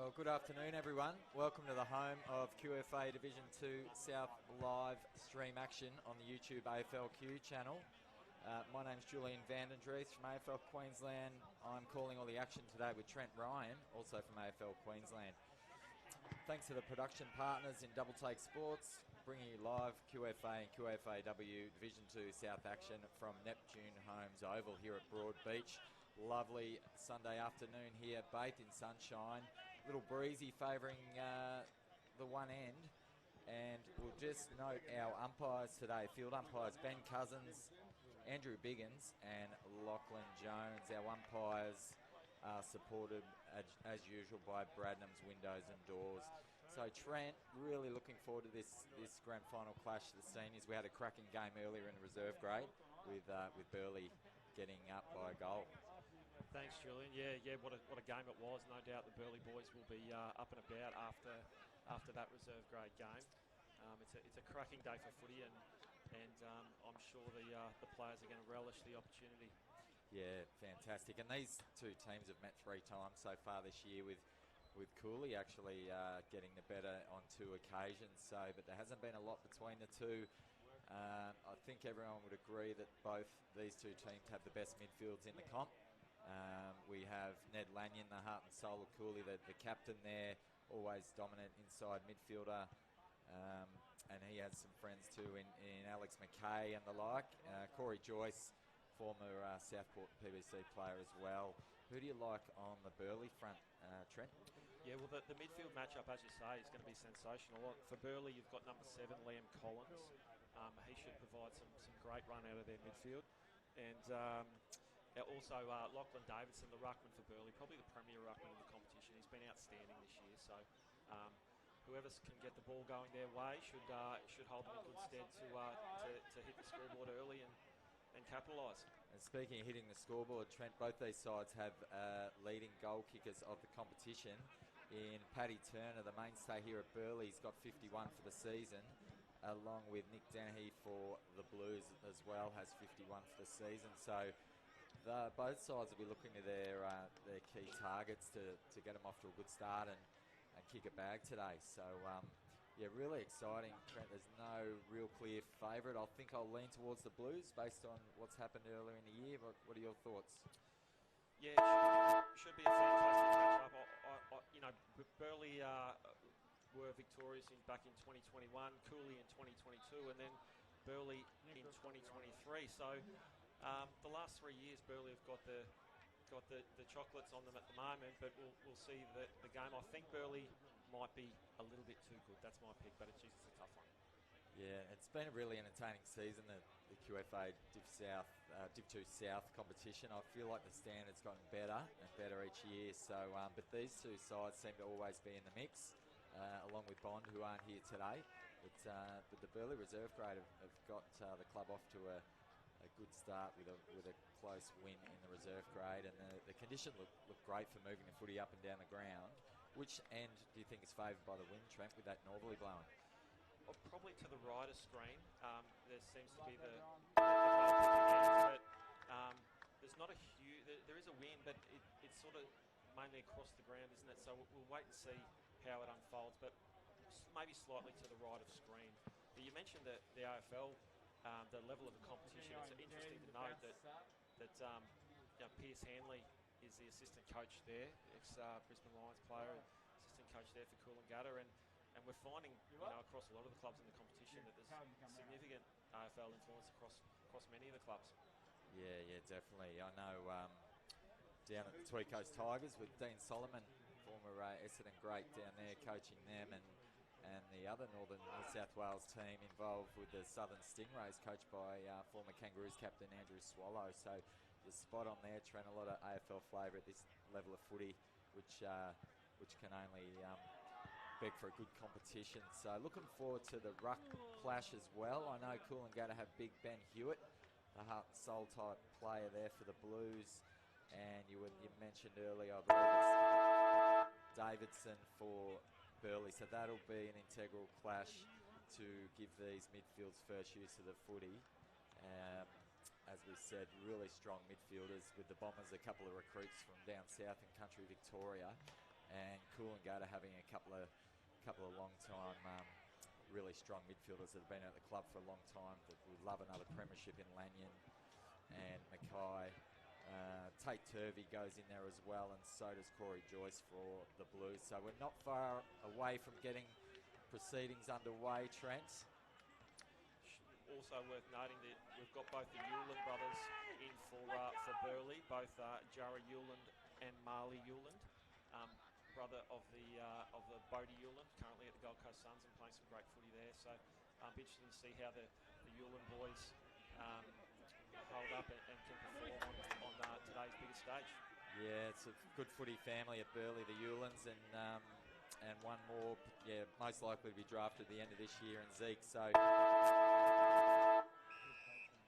Well, good afternoon, everyone. Welcome to the home of QFA Division 2 South live stream action on the YouTube AFLQ channel. My name's Julian Vandendreeth from AFL Queensland. I'm calling all the action today with Trent Ryan, also from AFL Queensland. Thanks to the production partners in Double Take Sports, bringing you live QFA and QFAW Division 2 South action from Neptune Homes Oval here at Broadbeach. Lovely Sunday afternoon here, bathed in sunshine. A little breezy favouring the one end. And we'll just note our umpires today. Field umpires Ben Cousins, Andrew Biggins and Lachlan Jones. Our umpires are supported as usual by Bradnam's Windows and Doors. So Trent, really looking forward to this grand final clash of the seniors. We had a cracking game earlier in the reserve grade with Burleigh getting up by a goal. Thanks, Julian. Yeah, what a game it was. No doubt the Burleigh boys will be up and about after that reserve grade game. It's a cracking day for footy, and I'm sure the players are going to relish the opportunity. Yeah, fantastic. And these two teams have met 3 times so far this year, with Cooley actually getting the better on 2 occasions. But there hasn't been a lot between the two. I think everyone would agree that both these two teams have the best midfields in the comp. We have Ned Lanyon, the heart and soul of Cooley, the captain there, always dominant inside midfielder. And he has some friends too in Alex McKay and the like. Corey Joyce, former Southport PBC player as well. Who do you like on the Burleigh front, Trent? Yeah, well, the midfield matchup, as you say, is going to be sensational. For Burleigh, you've got number 7, Liam Collins. He should provide some great run out of their midfield. And also Lachlan Davidson, the ruckman for Burleigh, probably the premier ruckman in the competition. He's been outstanding this year. So whoever can get the ball going their way should hold them in good stead to hit the scoreboard early and capitalise. And speaking of hitting the scoreboard, Trent, both these sides have leading goal kickers of the competition. In Paddy Turner, the mainstay here at Burleigh, he's got 51 for the season, along with Nick Dennehy for the Blues as well, has 51 for the season. So both sides will be looking to their key targets to get them off to a good start and kick a bag today. So, yeah, really exciting, Trent. There's no real clear favourite. I think I'll lean towards the Blues based on what's happened earlier in the year. But what are your thoughts? Yeah, it should be a fantastic matchup. Burleigh were victorious back in 2021, Cooley in 2022, and then Burleigh in 2023. So the last 3 years, Burleigh have got the chocolates on them at the moment, but we'll see the game. I think Burleigh might be a little bit too good. That's my pick, but it's a tough one. Yeah, it's been a really entertaining season, the QFA Div 2 South competition. I feel like the standard's gotten better and better each year. So, but these two sides seem to always be in the mix, along with Bond, who aren't here today. But the Burleigh Reserve grade have got the club off to a good start with a close win in the reserve grade, and the conditions look great for moving the footy up and down the ground. Which end do you think is favoured by the wind, Trent, with that northerly blowing? Well, probably to the right of screen. There seems to be the but there's not a huge. There is a wind, but it's sort of mainly across the ground, isn't it? So we'll wait and see how it unfolds, but maybe slightly to the right of screen. But you mentioned the AFL. The level of the competition. It's interesting to note that Pierce Hanley is the assistant coach there, ex-Brisbane Lions player, assistant coach there for Coolangatta, and we're finding across a lot of the clubs in the competition that there's significant AFL influence across many of the clubs. Yeah, definitely. I know down at the Tweed Coast Tigers with Dean Solomon, former Essendon great down there, coaching them, and the other Northern South Wales team involved with the Southern Stingrays, coached by former Kangaroos captain Andrew Swallow. So you're spot on there, Trent. A lot of AFL flavour at this level of footy, which can only beg for a good competition. So looking forward to the ruck clash as well. I know Coolangatta have big Ben Hewitt, the heart and soul type player there for the Blues, and you mentioned earlier, I believe it's Davidson for Burleigh, so that'll be an integral clash to give these midfields first use of the footy. As we said, really strong midfielders with the Bombers, a couple of recruits from down south in country Victoria. and Coolangatta having a couple of long time really strong midfielders that have been at the club for a long time that would love another premiership in Lanyon and Mackay. Tate Turvey goes in there as well, and so does Corey Joyce for the Blues. So we're not far away from getting proceedings underway, Trent. Also worth noting that we've got both the Yuland brothers in for Burleigh, both Jara Yuland and Marley Yuland, brother of the Bodie Yuland, currently at the Gold Coast Suns and playing some great footy there. So I'm interested to see how the Yuland boys hold up and can perform on today's biggest stage. Yeah, it's a good footy family at Burleigh, the Yulands, and one more, most likely to be drafted at the end of this year, and Zeke. So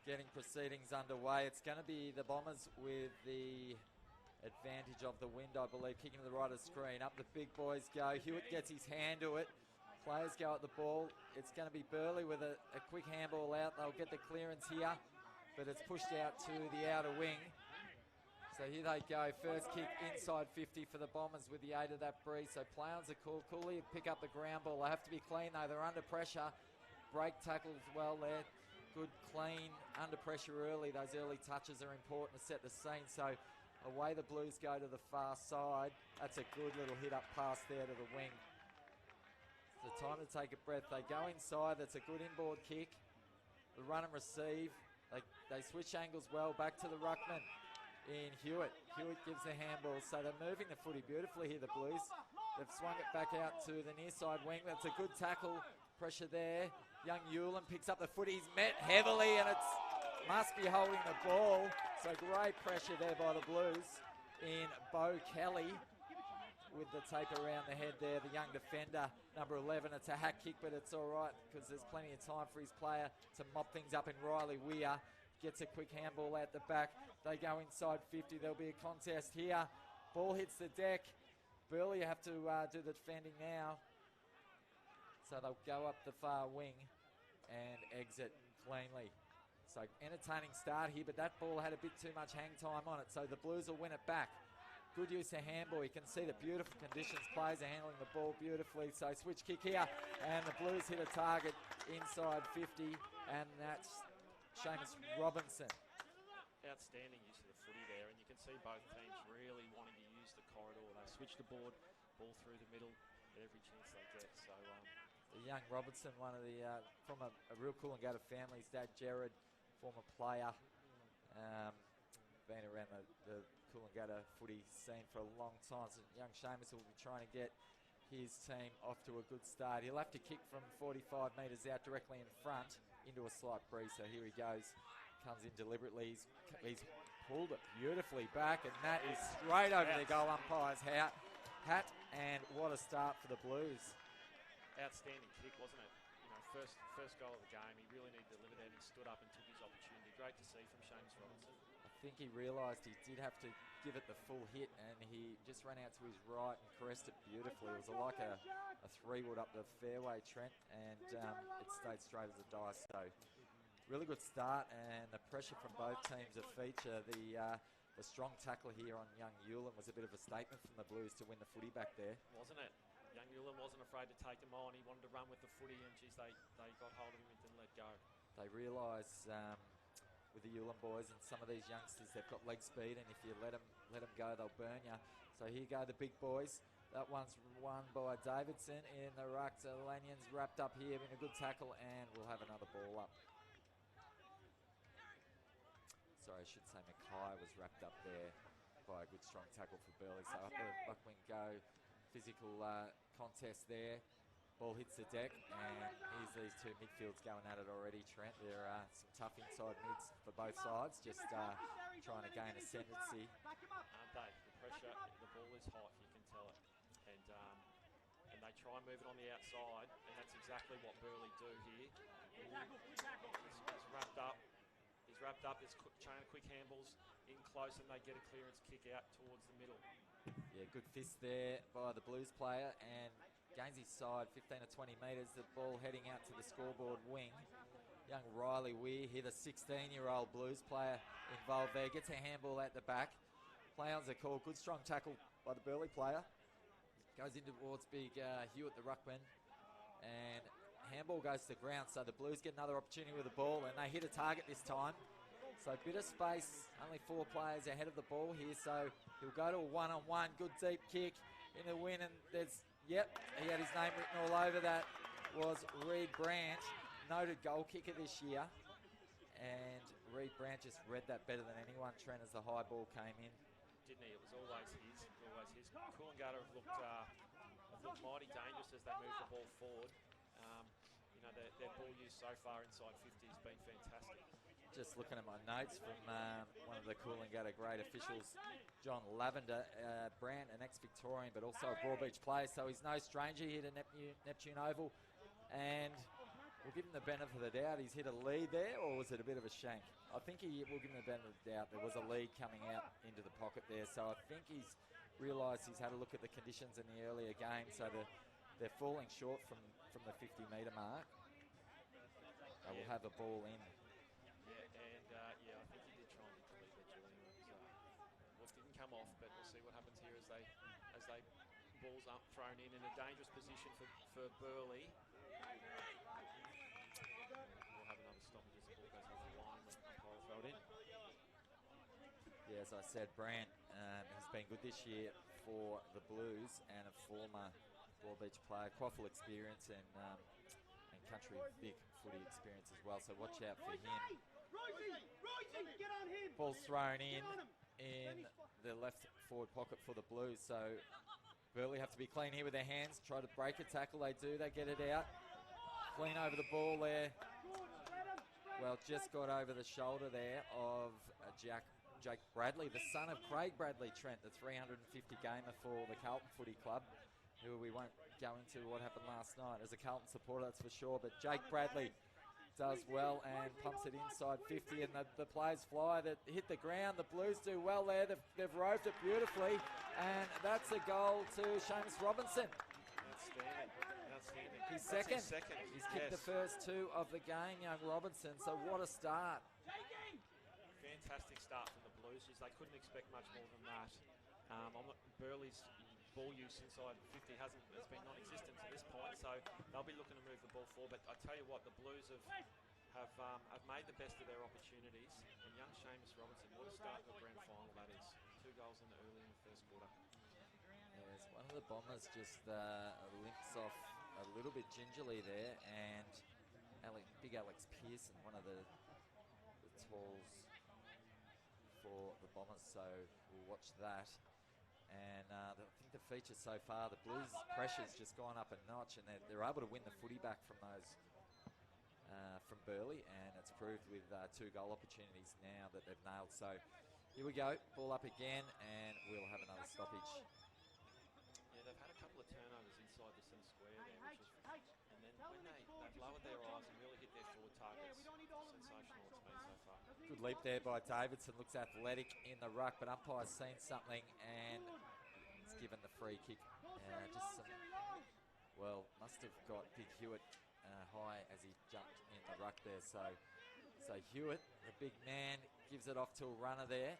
getting proceedings underway. It's going to be the Bombers with the advantage of the wind, I believe, kicking to the right of the screen. Up the big boys go. Hewitt gets his hand to it. Players go at the ball. It's going to be Burleigh with a quick handball out. They'll get the clearance here, but it's pushed out to the outer wing. So here they go. First kick inside 50 for the Bombers with the aid of that breeze. So play-ons are cool. Cooley pick up the ground ball. They have to be clean though. They're under pressure. Break tackles well there. Good, clean, under pressure early. Those early touches are important to set the scene. So away the Blues go to the far side. That's a good little hit up pass there to the wing. It's the time to take a breath. They go inside. That's a good inboard kick. The run and receive. They switch angles well. Back to the ruckman in Hewitt. Hewitt gives the handball. So they're moving the footy beautifully here, the Blues. They've swung it back out to the near side wing. That's a good tackle. Pressure there. Young Yuland picks up the footy. He's met heavily and it's must be holding the ball. So great pressure there by the Blues in Bo Kelly with the tape around the head there. The young defender, number 11. It's a hack kick, but it's all right because there's plenty of time for his player to mop things up in Riley Weir. Gets a quick handball out the back. They go inside 50. There'll be a contest here. Ball hits the deck. Burleigh have to do the defending now. So they'll go up the far wing and exit cleanly. So entertaining start here, but that ball had a bit too much hang time on it. So the Blues will win it back. Good use of handball. You can see the beautiful conditions. Players are handling the ball beautifully. So switch kick here, and the Blues hit a target inside 50, and that's Seamus Robinson. Outstanding use of the footy there, and you can see both teams really wanting to use the corridor. They switch the ball through the middle at every chance they get. So the young Robinson, one of the from a real Coolangatta family. His dad Jared, former player, been around the Coolangatta footy scene for a long time. So young Seamus will be trying to get his team off to a good start. He'll have to kick from 45 metres out directly in front into a slight breeze. So here he goes. Comes in deliberately. He's pulled it beautifully back, and that is straight over the goal umpire's hat. And what a start for the Blues. Outstanding kick, wasn't it? You know, first goal of the game. He really needed to deliver that. He stood up and took his opportunity. Great to see from Seamus Robinson. I think he realised he did have to give it the full hit, and he just ran out to his right and caressed it beautifully. It was like a 3-wood up the fairway, Trent, and it stayed straight as a die. So really good start, and the pressure from both teams a feature. The strong tackle here on young Yuland was a bit of a statement from the Blues to win the footy back there. Wasn't it? Young Yuland wasn't afraid to take him on. He wanted to run with the footy, and geez, they got hold of him and didn't let go. They realise with the Yuland boys and some of these youngsters, they've got leg speed, and if you let them go, they'll burn you. So here go the big boys. That one's won by Davidson in the ruck. So Lanyon's wrapped up here in a good tackle, and we'll have another ball up. Sorry, I should say Mackay was wrapped up there by a good strong tackle for Burleigh. So up the buck wing go. Physical contest there. Ball hits the deck, and here's these two midfields going at it already, Trent. There are some tough inside mids for both sides, just trying to gain ascendancy. Aren't they? The pressure, the ball is hot, you can tell it. And they try and move it on the outside, and that's exactly what Burleigh do here. He's wrapped up. He's wrapped up. There's chain of quick handballs in close, and they get a clearance kick out towards the middle. Yeah, good fist there by the Blues player, and gains his side 15 to 20 metres. The ball heading out to the scoreboard wing. Young Riley Weir here, the 16-year-old Blues player involved there. Gets a handball at the back. Play-ons are called. Good strong tackle by the Burleigh player. Goes in towards big Hewitt, the ruckman. And handball goes to the ground, so the Blues get another opportunity with the ball, and they hit a target this time. So a bit of space, only 4 players ahead of the ball here, so he'll go to a one-on-one, good deep kick in the win, and there's, yep, he had his name written all over that, was Reed Branch, noted goal kicker this year, and Reed Branch just read that better than anyone, Trent, as the high ball came in. Didn't he? It was always his, Coolangatta have looked mighty dangerous as they move the ball forward. You know, their ball use so far inside 50 has been fantastic. Just looking at my notes from one of the Coolangatta great officials, John Lavender, Brant, an ex-Victorian, but also a Broadbeach player, so he's no stranger here to Neptune Oval. And we'll give him the benefit of the doubt. He's hit a lead there, or was it a bit of a shank? I think we'll give him the benefit of the doubt. There was a lead coming out into the pocket there, so I think he's realised he's had a look at the conditions in the earlier game, so they're falling short from the 50-metre mark. They will have a ball in. Yeah, I think he did try and hit the lead there, Julian. It didn't come off, but we'll see what happens here as they balls up, thrown in a dangerous position for Burleigh. We'll have another stoppage as the ball goes off the line when Cole throw it in. Yeah, as I said, Brant has been good this year for the Blues and a former Broadbeach player, quite full experience and country big footy experience as well, so watch out for him. Ball's thrown in the left forward pocket for the Blues, so Burleigh have to be clean here with their hands, try to break a tackle, they do, they get it out. Clean over the ball there. Well, just got over the shoulder there of Jake Bradley, the son of Craig Bradley, Trent, the 350 gamer for the Carlton Footy Club, who we won't go into what happened last night as a Carlton supporter, that's for sure, but Jake Bradley does well and pumps it inside 50, and the players fly that hit the ground. The Blues do well there. They've roved it beautifully, and that's a goal to Seamus Robinson. Outstanding. He's second. He's kicked yes. the first 2 of the game, young Robinson, so what a start. Fantastic start from the Blues. They couldn't expect much more than that. Burleigh's ball use inside 50 has been non-existent to this point, so they'll be looking to move the ball forward. But I tell you what, the Blues have made the best of their opportunities. And young Seamus Robinson, what a start to the grand final that is. 2 goals early in the first quarter. Yes, one of the Bombers just limps off a little bit gingerly there, and big Alex Pearson, one of the talls for the Bombers, so we'll watch that. And I think the feature so far, the Blues' pressure's just gone up a notch, and they're able to win the footy back from those from Burleigh, and it's proved with 2 goal opportunities now that they've nailed. So here we go, ball up again, and we'll have another stoppage. Yeah, they've had a couple of turnovers inside the centre square there, and then when they've lowered their eyes and really hit their forward targets, sensational it's been so far. Good leap there by Davidson, looks athletic in the ruck, but umpire's seen something and it's given the free kick. Must have got Big Hewitt high as he jumped in the ruck there. So Hewitt, the big man, gives it off to a runner there.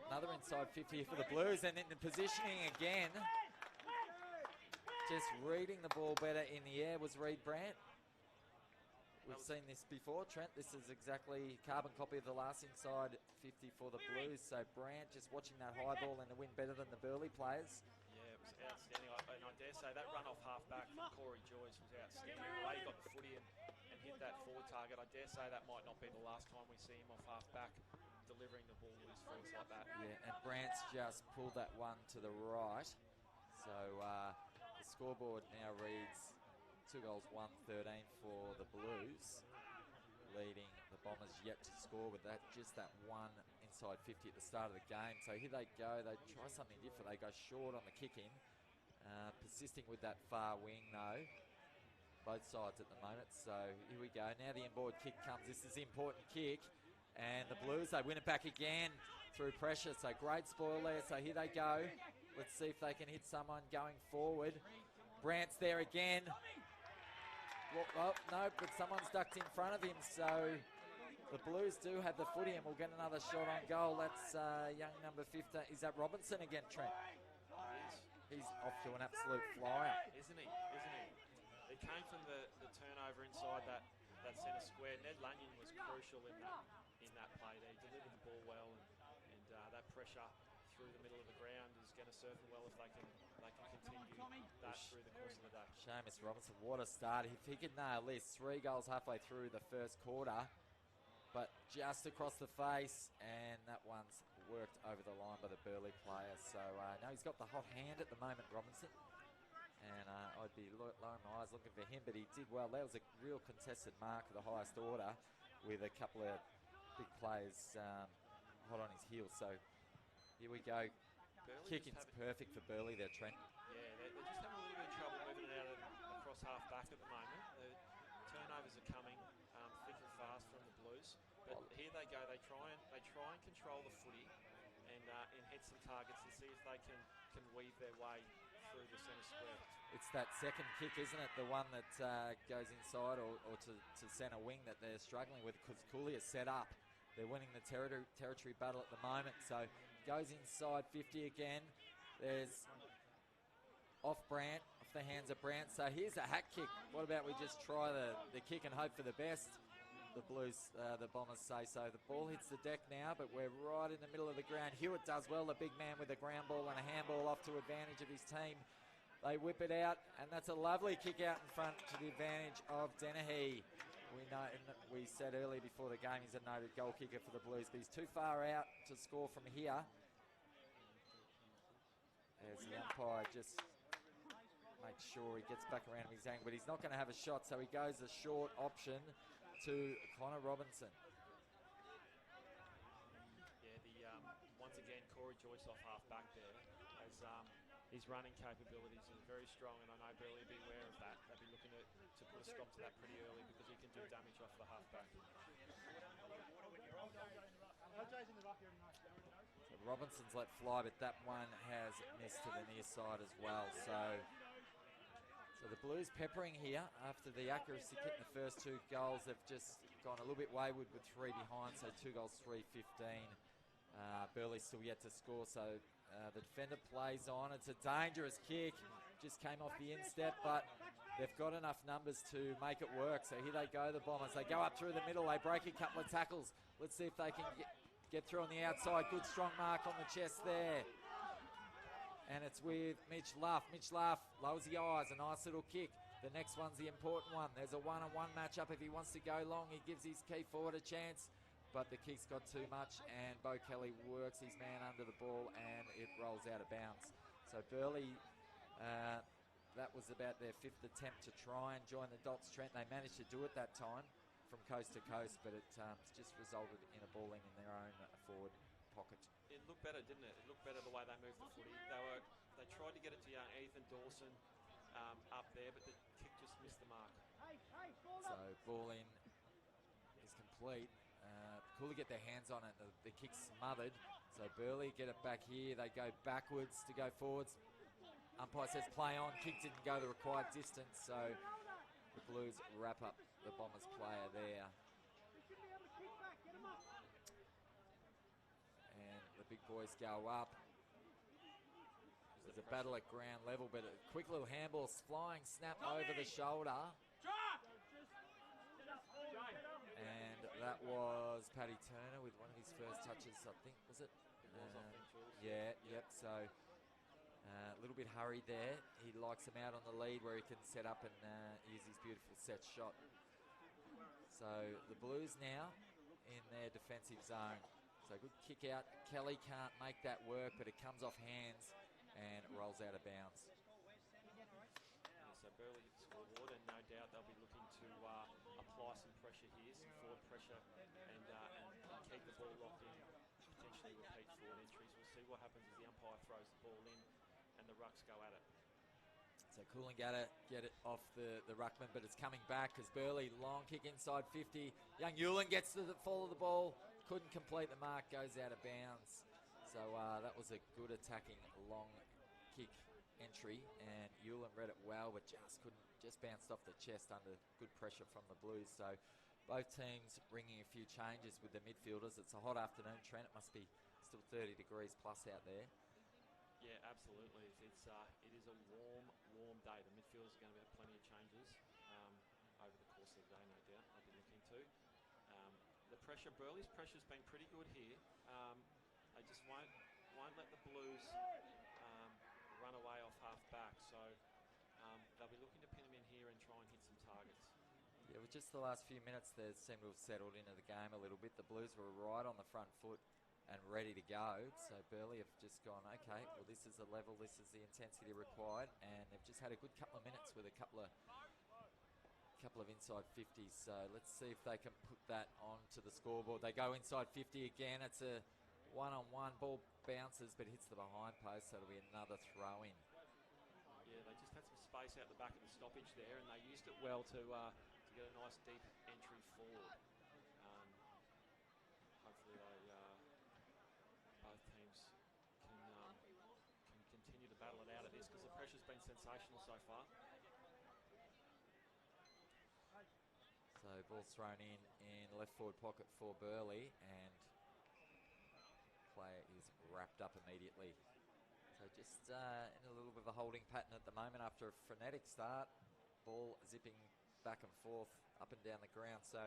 Another inside 50 for the Blues, and in the positioning again. Just reading the ball better in the air was Reed Brandt. We've seen this before, Trent. This is exactly carbon copy of the last inside 50 for the Blues. So Brandt just watching that high ball and the win better than the Burleigh players. Yeah, it was outstanding. And I dare say that run off half-back from Corey Joyce was outstanding. The way he got the footy and hit that forward target, I dare say that might not be the last time we see him off half-back delivering the ball with his forwards like that. Yeah, and Brandt's just pulled that one to the right. So the scoreboard now reads 2 goals, 1-13 for the Blues, leading the Bombers yet to score with that one inside 50 at the start of the game. So here they go. They try something different. They go short on the kick-in, persisting with that far wing though. Both sides at the moment. So here we go. Now the inboard kick comes. This is the important kick. And the Blues, they win it back again through pressure. So great spoil there. So here they go. Let's see if they can hit someone going forward. Brandt's there again. Well, no, but someone's ducked in front of him. So the Blues do have the footy, and we'll get another shot on goal. That's young number 15. Is that Robinson again, Trent? He's off to an absolute flyer. Isn't he? Isn't he? It came from the turnover inside that centre square. Ned Lanyon was crucial in that play there. He delivered the ball well, and that pressure through the middle of the ground is going to serve them well if they can continue that through the course of the day. Seamus Robinson, what a start. If he could nail this, 3 goals halfway through the first quarter, but just across the face, and that one's worked over the line by the Burleigh player. So, no, he's got the hot hand at the moment, Robinson. And I'd be lowering my eyes looking for him, but he did well. That was a real contested mark of the highest order with a couple of big players hot on his heels. So, here we go. Kicking's perfect for Burleigh there, Trent. Yeah, they're just having a little bit of trouble moving it out across half back at the moment. The turnovers are coming thick and fast from the Blues, but here they go. They try and control the footy and hit some targets and see if they can weave their way through the centre square. It's that second kick, isn't it? The one that goes inside or to centre wing that they're struggling with, because Cooley is set up. They're winning the territory battle at the moment, so goes inside 50 again. There's off the hands of Brandt. So here's a hack kick. What about we just try the kick and hope for the best? The Blues, the Bombers say so. The ball hits the deck now, but we're right in the middle of the ground. Hewitt does well, the big man with a ground ball and a handball off to advantage of his team. They whip it out, and that's a lovely kick out in front to the advantage of Dennehy. We said earlier before the game he's a noted goal kicker for the Blues, but he's too far out to score from here. As the umpire just makes sure he gets back around his angle, but he's not going to have a shot, so he goes the short option to Connor Robinson. Yeah, once again, Corey Joyce off half back there, as his running capabilities are very strong, and I know Burleigh will be aware of that. They'll be looking to put a stop to that pretty early because he can do damage off the half back. So Robinson's let fly, but that one has missed to the near side as well. So the Blues peppering here after the accuracy kick in the first 2 goals. They've just gone a little bit wayward with 3 behind, so 2 goals, 3-15. Burleigh's still yet to score, so the defender plays on. It's a dangerous kick. Just came off the instep, but they've got enough numbers to make it work. So here they go, the Bombers. They go up through the middle. They break a couple of tackles. Let's see if they can get through on the outside. Good strong mark on the chest there. And it's with Mitch Luff. Mitch Luff lowers the eyes, a nice little kick. The next one's the important one. There's a one-on-one matchup. If he wants to go long, he gives his key forward a chance. But the kick's got too much, and Bo Kelly works his man under the ball, and it rolls out of bounds. So Burleigh, that was about their 5th attempt to try and join the Dots, Trent. They managed to do it that time from coast to coast, but it's just resulted in a ball in their own forward pocket. It looked better, didn't it? It looked better the way they moved the footy. They tried to get it to young Ethan Dawson up there, but the kick just missed the mark. So ball in is complete. Cooley get their hands on it. The kick's smothered. So Burleigh get it back here. They go backwards to go forwards. Umpire says play on. Kick didn't go the required distance, so the Blues wrap up the Bombers player there. And the big boys go up. There's a battle at ground level, but a quick little handball, flying snap over the shoulder. And that was Paddy Turner with one of his first touches, I think, was it? It was, I think, Jules. Yeah, yep, so a little bit hurried there. He likes him out on the lead where he can set up and use his beautiful set shot. So the Blues now in their defensive zone. So good kick out. Kelly can't make that work, but it comes off hands and rolls out of bounds. Yeah, so Burleigh scoreboard, and no doubt they'll be looking to apply some pressure here, some forward pressure, and keep the ball locked in, potentially repeat forward entries. We'll see what happens as the umpire throws the ball in and the rucks go at it. So Coolangatta get it off the ruckman, but it's coming back as Burleigh, long kick inside 50. Young Hewlin gets to the fall of the ball, couldn't complete the mark, goes out of bounds. So that was a good attacking long kick entry, and Hewlin read it well, but just bounced off the chest under good pressure from the Blues. So both teams bringing a few changes with the midfielders. It's a hot afternoon, Trent. It must be still 30 degrees plus out there. Yeah, absolutely. It is a warm day. The midfielders are going to have plenty of changes over the course of the day, no doubt. They'll be looking to. The pressure, Burleigh's pressure's been pretty good here. They just won't let the Blues run away off half back. So they'll be looking to pin them in here and try and hit some targets. Yeah, with just the last few minutes, they seem to have settled into the game a little bit. The Blues were right on the front foot and ready to go. So Burleigh have just gone, okay, well, this is the level, this is the intensity required, and they've just had a good couple of minutes with a couple of inside 50s. So let's see if they can put that onto the scoreboard. They go inside 50 again. It's a one-on-one. Ball bounces but hits the behind post, so it'll be another throw-in. Yeah, they just had some space out the back of the stoppage there, and they used it well to get a nice deep entry forward. Hopefully both teams can continue to battle it out of this, because the pressure's been sensational so far. So ball's thrown in left forward pocket for Burleigh, and player is wrapped up immediately. So just in a little bit of a holding pattern at the moment after a frenetic start. Ball zipping back and forth, up and down the ground. So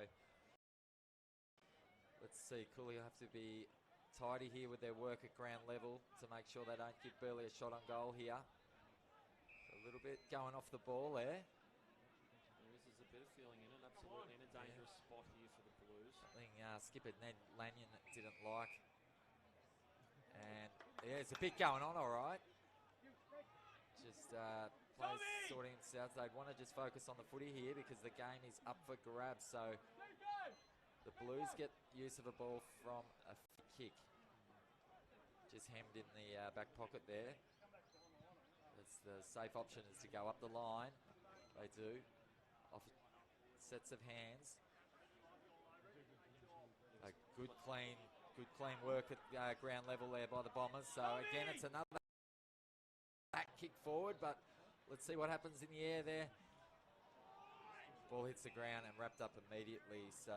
let's see, Cooley will have to be tidy here with their work at ground level to make sure they don't give Burleigh a shot on goal here. A little bit going off the ball there. There's a bit of feeling in it, absolutely in a dangerous spot here for the Blues. Something skipper Ned Lanyon didn't like. And yeah, there's a bit going on, all right. Just players sorting themselves. They'd want to just focus on the footy here because the game is up for grabs. So the Blues get use of a ball from a kick. Just hemmed in the back pocket there. It's the safe option is to go up the line. They do. Off sets of hands. A good clean work at ground level there by the Bombers. So again, it's another back kick forward, but let's see what happens in the air there. Ball hits the ground and wrapped up immediately. So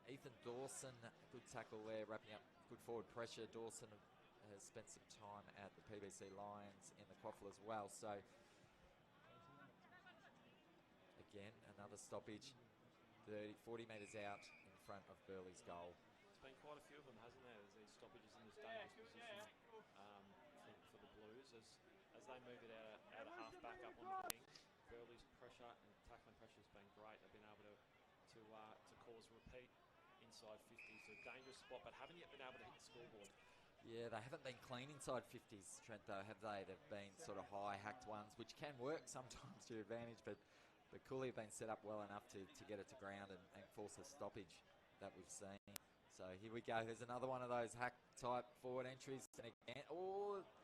Ethan Dawson, good tackle there, wrapping up good forward pressure. Dawson has spent some time at the PBC Lions in the Quaffle as well. So again, another stoppage, 40 metres out in front of Burleigh's goal. There's been quite a few of them, hasn't there? There's these stoppages in this dangerous position for the Blues as they move it out of half back up on the wing. Burleigh's pressure and tackling pressure has been great. They've been able to cause repeat inside 50. So dangerous spot, but haven't yet been able to hit the scoreboard. Yeah, they haven't been clean inside 50s, Trent, though, have they? They've been sort of high hacked ones, which can work sometimes to your advantage, but Cooley have been set up well enough to get it to ground and force a stoppage that we've seen. So here we go. There's another one of those hack type forward entries. And again,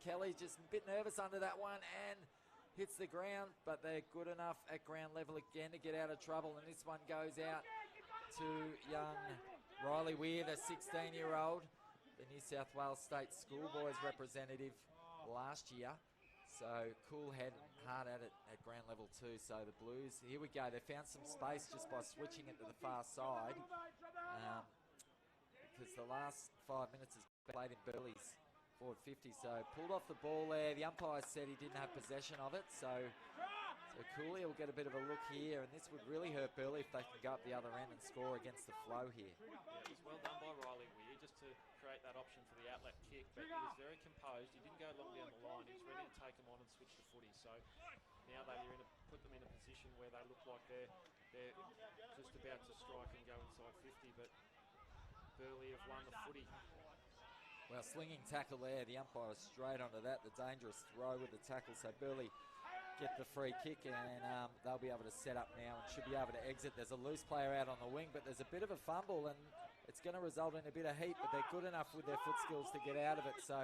Kelly's just a bit nervous under that one and hits the ground, but they're good enough at ground level again to get out of trouble. And this one goes out to young Riley Weir, the 16-year-old, the New South Wales State Schoolboys representative last year. So Cool head hard at it at ground level too. So the Blues, here we go. They found some space just by switching it to the far side. Because the last 5 minutes has been played in Burleigh's forward 50. So pulled off the ball there. The umpire said he didn't have possession of it. So Cooley will get a bit of a look here. And this would really hurt Burleigh if they can go up the other end and score against the flow here. Yeah, it was well done by Riley Weir just to create that option for the outlet kick. But he was very composed. He didn't go long down the line. He was ready to take them on and switch the footy. So now put them in a position where they look like they're just about to strike and go inside 50. But Burleigh have won the footy. Well, slinging tackle there. The umpire was straight onto that. The dangerous throw with the tackle. So Burleigh get the free kick and they'll be able to set up now and should be able to exit. There's a loose player out on the wing, but there's a bit of a fumble and it's going to result in a bit of heat, but they're good enough with their foot skills to get out of it. So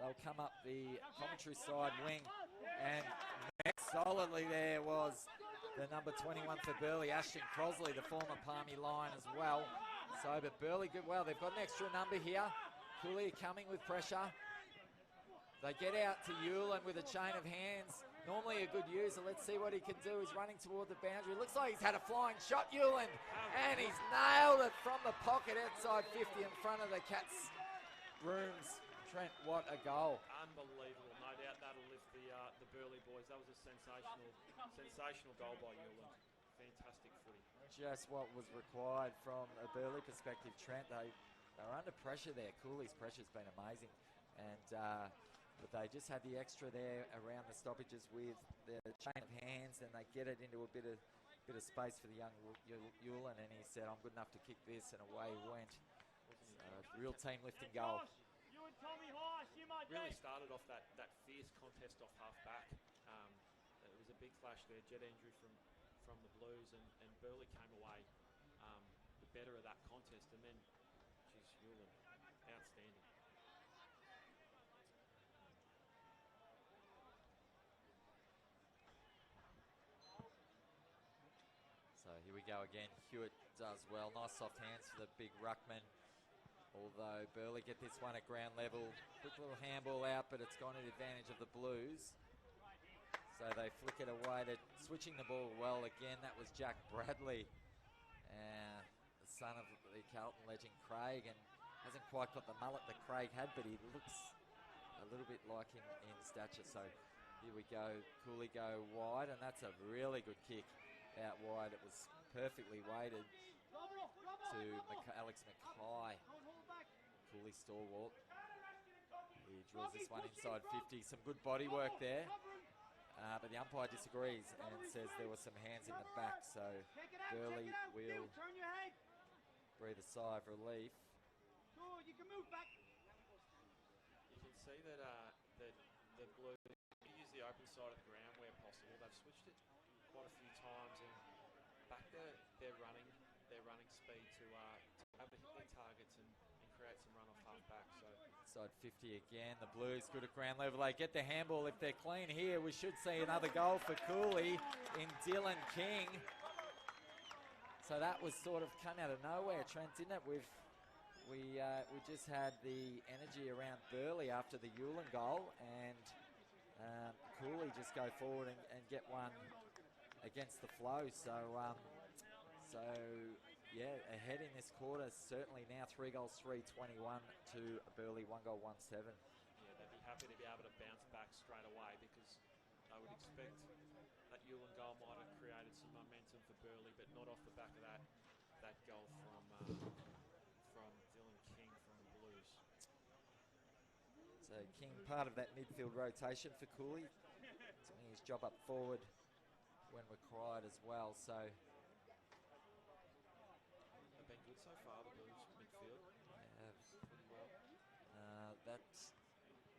they'll come up the commentary side wing and solidly there was the number 21 for Burleigh, Ashton Crosley, the former Palmy Lion as well. So, but Burleigh good. Well, they've got an extra number here. Cooley coming with pressure. They get out to Hewlin with a chain of hands. Normally a good user. Let's see what he can do. He's running toward the boundary. Looks like he's had a flying shot, Hewlin. And he's nailed it from the pocket outside 50 in front of the Cats' rooms. Trent, what a goal. Unbelievable. No doubt that'll lift the Burleigh boys. That was a sensational goal by Newland. Fantastic footy. Just what was required from a Burleigh perspective, Trent. They were under pressure there. Cooley's pressure's been amazing. And but they just had the extra there around the stoppages with the chain of hands, and they get it into a bit of space for the young Yulan, and he said, I'm good enough to kick this, and away he went. Real team lifting goal. Really started off that fierce contest off half back. It was a big flash there. Jet Andrew from the Blues, and Burleigh came away the better of that contest, and then, geez, Yulan, outstanding. So here we go again. Hewitt does well. Nice soft hands for the big ruckman. Although Burleigh get this one at ground level. Quick little handball out, but it's gone to the advantage of the Blues. So they flick it away. They're switching the ball well again. That was Jack Bradley, the son of the Carlton legend Craig, and hasn't quite got the mullet that Craig had, but he looks a little bit like him in stature. So here we go. Cooley go wide, and that's a really good kick out wide. It was perfectly weighted to Alex Mackay. Cooley stalwart. He drills this one inside 50. Some good body work there. But the umpire disagrees and says there were some hands in the back. So Burleigh will breathe a sigh of relief. You can see that the Blues use the open side of the ground where possible. They've switched it quite a few times and back their running speed to have to hit their targets and create some run off half back. So side 50 again. The Blues good at ground level. They get the handball. If they're clean here, we should see another goal for Cooley in Dylan King. So that was sort of come out of nowhere, Trent, didn't it? We just had the energy around Burleigh after the Yulan goal, and Cooley just go forward and get one against the flow. So yeah, ahead in this quarter, certainly now 3 goals, 3-21 to Burleigh, 1 goal, 1-7. Yeah, they'd be happy to be able to bounce back straight away, because I would expect that Yulan goal might have created some momentum for Burleigh, but not off the back of that goal from Dylan King from the Blues. So King part of that midfield rotation for Cooley, doing his job up forward when required as well. So they've been good so far, the Blues midfield. Pretty well. That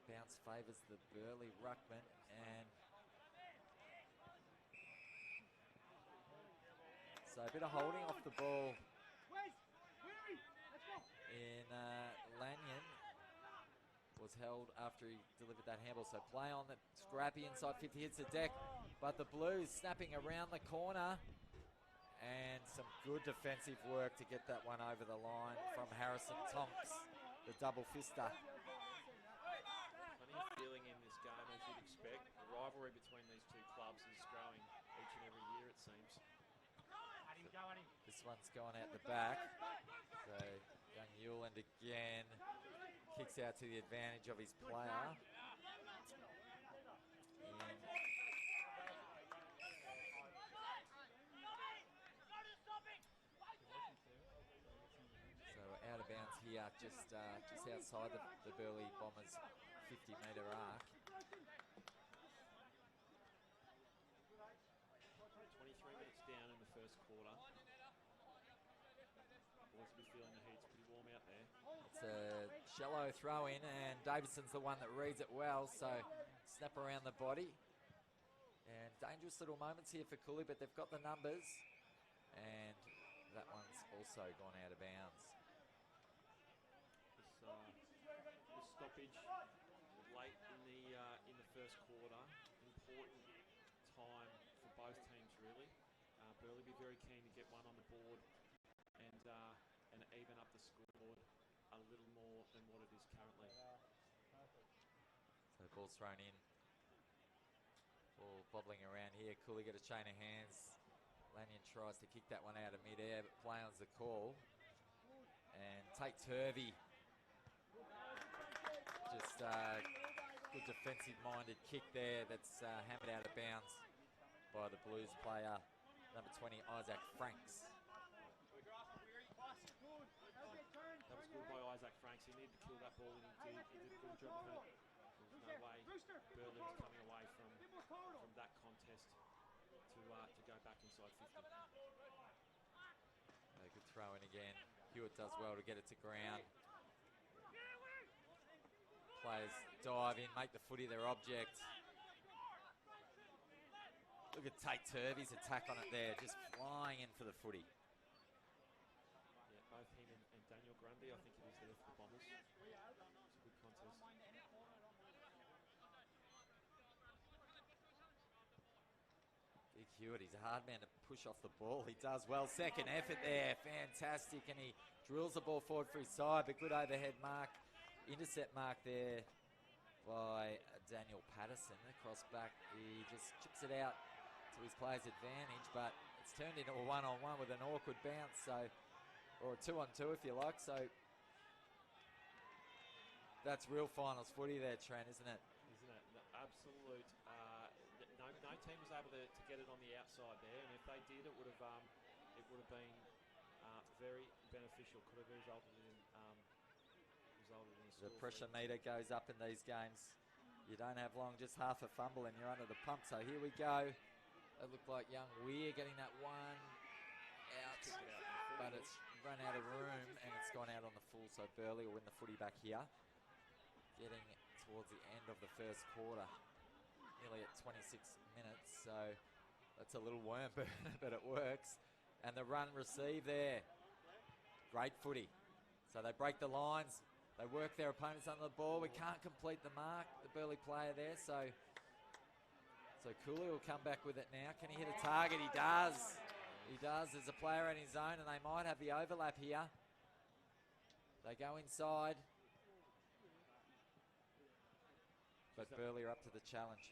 bounce favours the Burleigh ruckman, and so a bit of holding off the ball in Lanyon. Was held after he delivered that handball. So play on the scrappy inside 50, hits the deck, but the Blues snapping around the corner, and some good defensive work to get that one over the line from Harrison Tonks, the double fister. Plenty of feeling in this game, as you'd expect. The rivalry between these two clubs is growing each and every year, it seems. This one's gone out the back. So young Yuland again kicks out to the advantage of his player. So out of bounds here, just outside the Burleigh Bombers' 50-metre arc. 23 minutes down in the first quarter. Boys will be feeling the heat. It's pretty warm out there. It's a shallow throw in, and Davidson's the one that reads it well. So snap around the body. And dangerous little moments here for Cooley, but they've got the numbers. And that one's also gone out of bounds. This stoppage late in the first quarter, important time for both teams really. Burleigh be very keen to get one on the board and even up the scoreboard a little more than what it is currently. So the ball's thrown in. Ball bobbling around here. Cooley got a chain of hands. Lanyon tries to kick that one out of mid-air, but play on's the call. And Tate Turvey just good defensive-minded kick there that's hammered out of bounds by the Blues player, number 20, Isaac Franks. That was good by Isaac Franks. He needed to kill that ball, and he did a good job of it. There's no way Burleigh was coming away from that contest to go back inside 50. A good throw in again. Hewitt does well to get it to ground. Players dive in, make the footy their object. Look at Tate Turvey's attack on it there, just flying in for the footy. Yeah, both him and Daniel Grundy, I think it is there for the Bombers. It's a good contest. Big Hewitt, he's a hard man to push off the ball. He does well. Second effort there, fantastic. And he drills the ball forward for his side, but good overhead mark. Intercept mark there by Daniel Patterson. Across back, he just chips it out to his player's advantage, but it's turned into a one-on-one with an awkward bounce, so, or a two-on-two if you like. So that's real finals footy there, Trent, isn't it? Isn't it? The absolute. No team was able to get it on the outside there, and if they did, it would have been very beneficial. Could have resulted in the pressure meter goes up in these games. You don't have long, just half a fumble and you're under the pump. So here we go. It looked like young Weir getting that one out, but it's run out of room and it's gone out on the full. So Burleigh will win the footy back here. Getting towards the end of the first quarter, nearly at 26 minutes. So that's a little worm burner, but it works. And the run receive there. Great footy. So they break the lines. They work their opponents under the ball. We can't complete the mark, the Burleigh player there. So Cooley will come back with it now. Can he hit a target? He does. He does. There's a player in his zone, and they might have the overlap here. They go inside. But Burleigh are up to the challenge.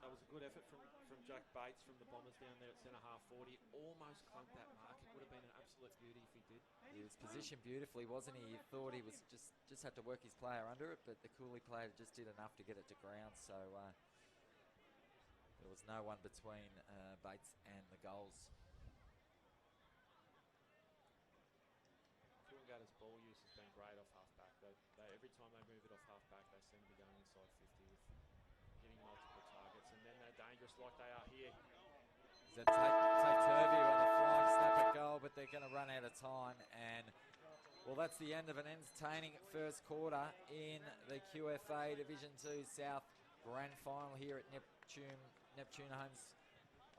That was a good effort from Jack Bates from the Bombers down there at centre half 40. Almost clunked that mark. It would have been an absolute beauty if he did. He was positioned beautifully, wasn't he? He thought he was just had to work his player under it, but the Cooley player just did enough to get it to ground. So there was no one between Bates and the goals. Coolangatta's ball use has been great off half-back. Every time they move it off half-back, they seem to be going inside 50 with hitting multiple targets, and then they're dangerous like they are here. Take Turvey on a flying snap at goal, but they're going to run out of time. And, well, that's the end of an entertaining first quarter in the QFA Division 2 South Grand Final here at Neptune Homes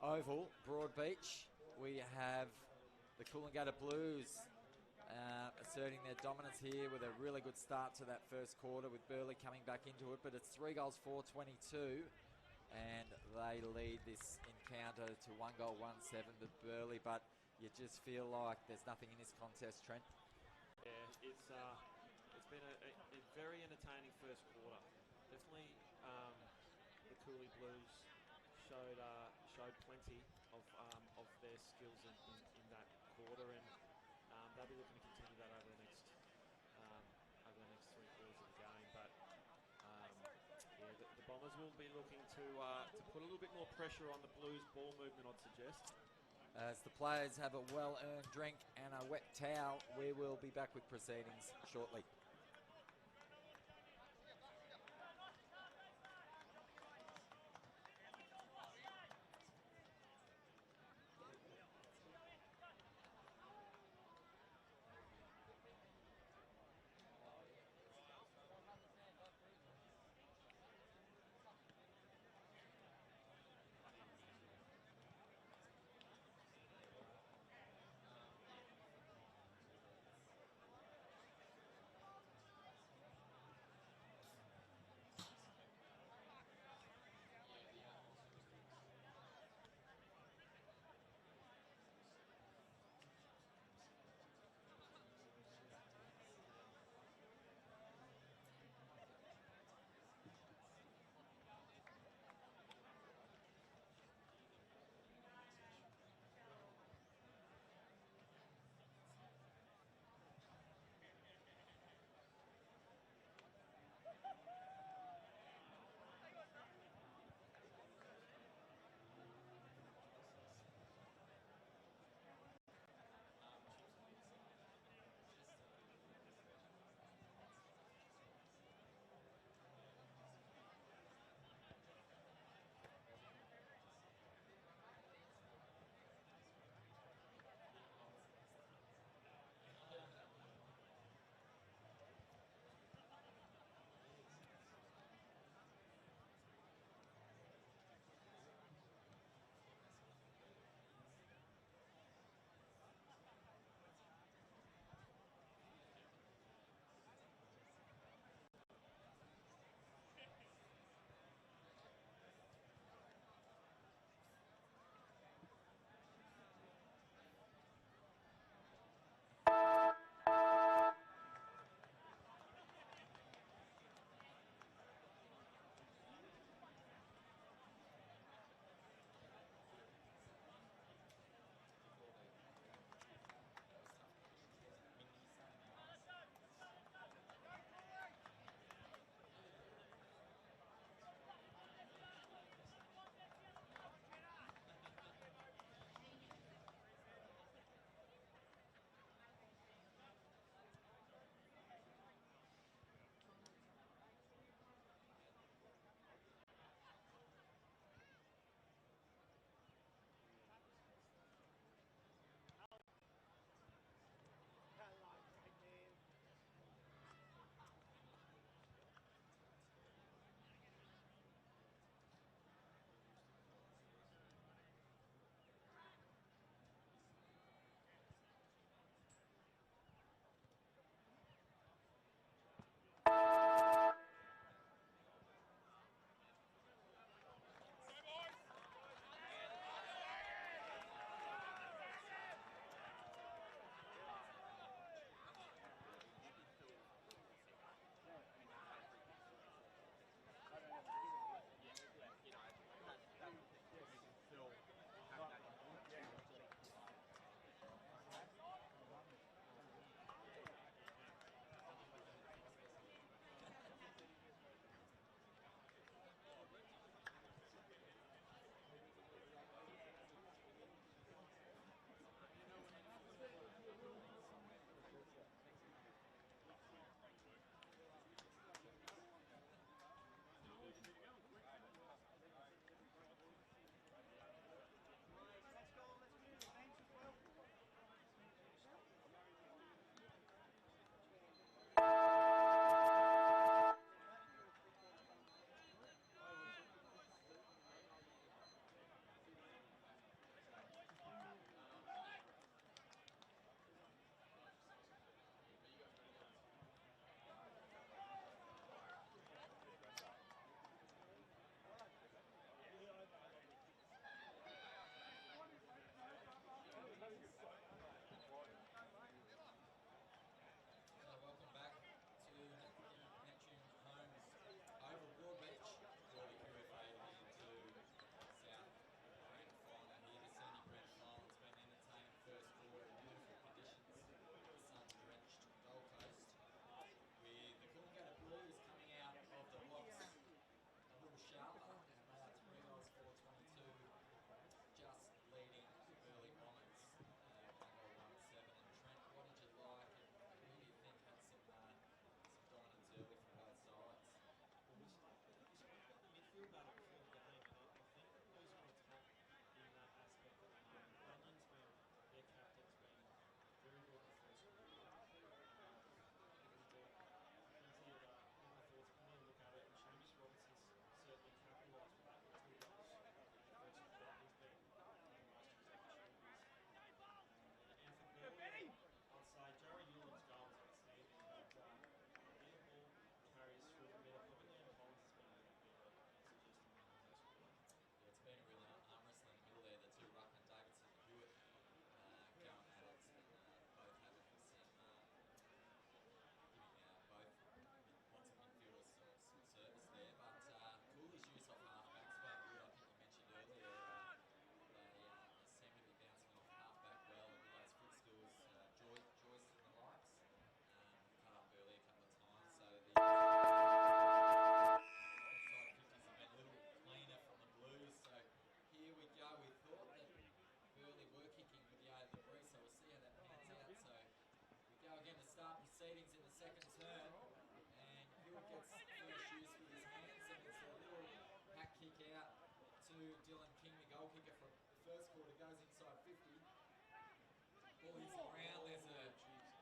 Oval, Broadbeach. We have the Coolangatta Blues asserting their dominance here with a really good start to that first quarter, with Burleigh coming back into it. But it's 3 goals, 4-22. And they lead this encounter to 1 goal, 1-7 to Burleigh, but you just feel like there's nothing in this contest, Trent. Yeah, it's been a very entertaining first quarter. Definitely, the Cooley Blues showed plenty of their skills in that quarter, and they'll be looking to continue that over the next 3 quarters of the game. But the Bombers will be looking to put a little bit more pressure on the Blues ball movement, I'd suggest. As the players have a well-earned drink and a wet towel, we will be back with proceedings shortly. Dylan King, the goal kicker from the first quarter, goes inside 50. Ball hits the ground. There's a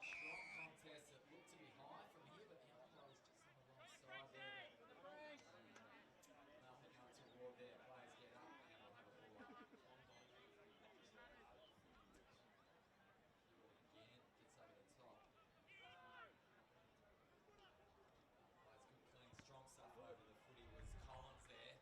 strong contest that looked to be high from here, but the umpire's just on the wrong side there. Nothing untoward there. Players get up and we'll have a ball up. Hewitt again gets over the top. Plays good, clean, strong stuff over the footy. Was Collins there?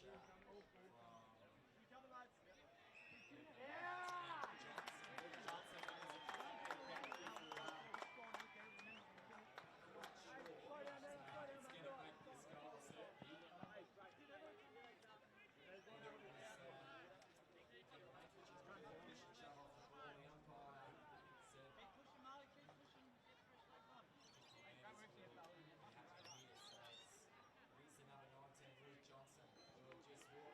pressure from Johnson will just walk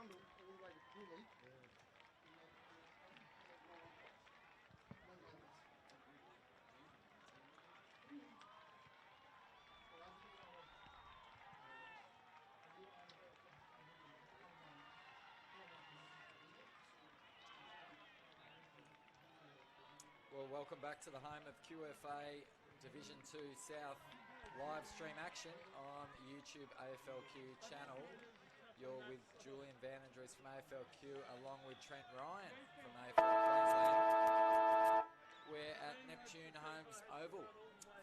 Trundle all the way to Burleigh. Well, welcome back to the home of QFA Division 2 South live stream action on YouTube AFLQ channel. You're with Julian Vandendries from AFLQ along with Trent Ryan from AFL Queensland. We're at Neptune Homes Oval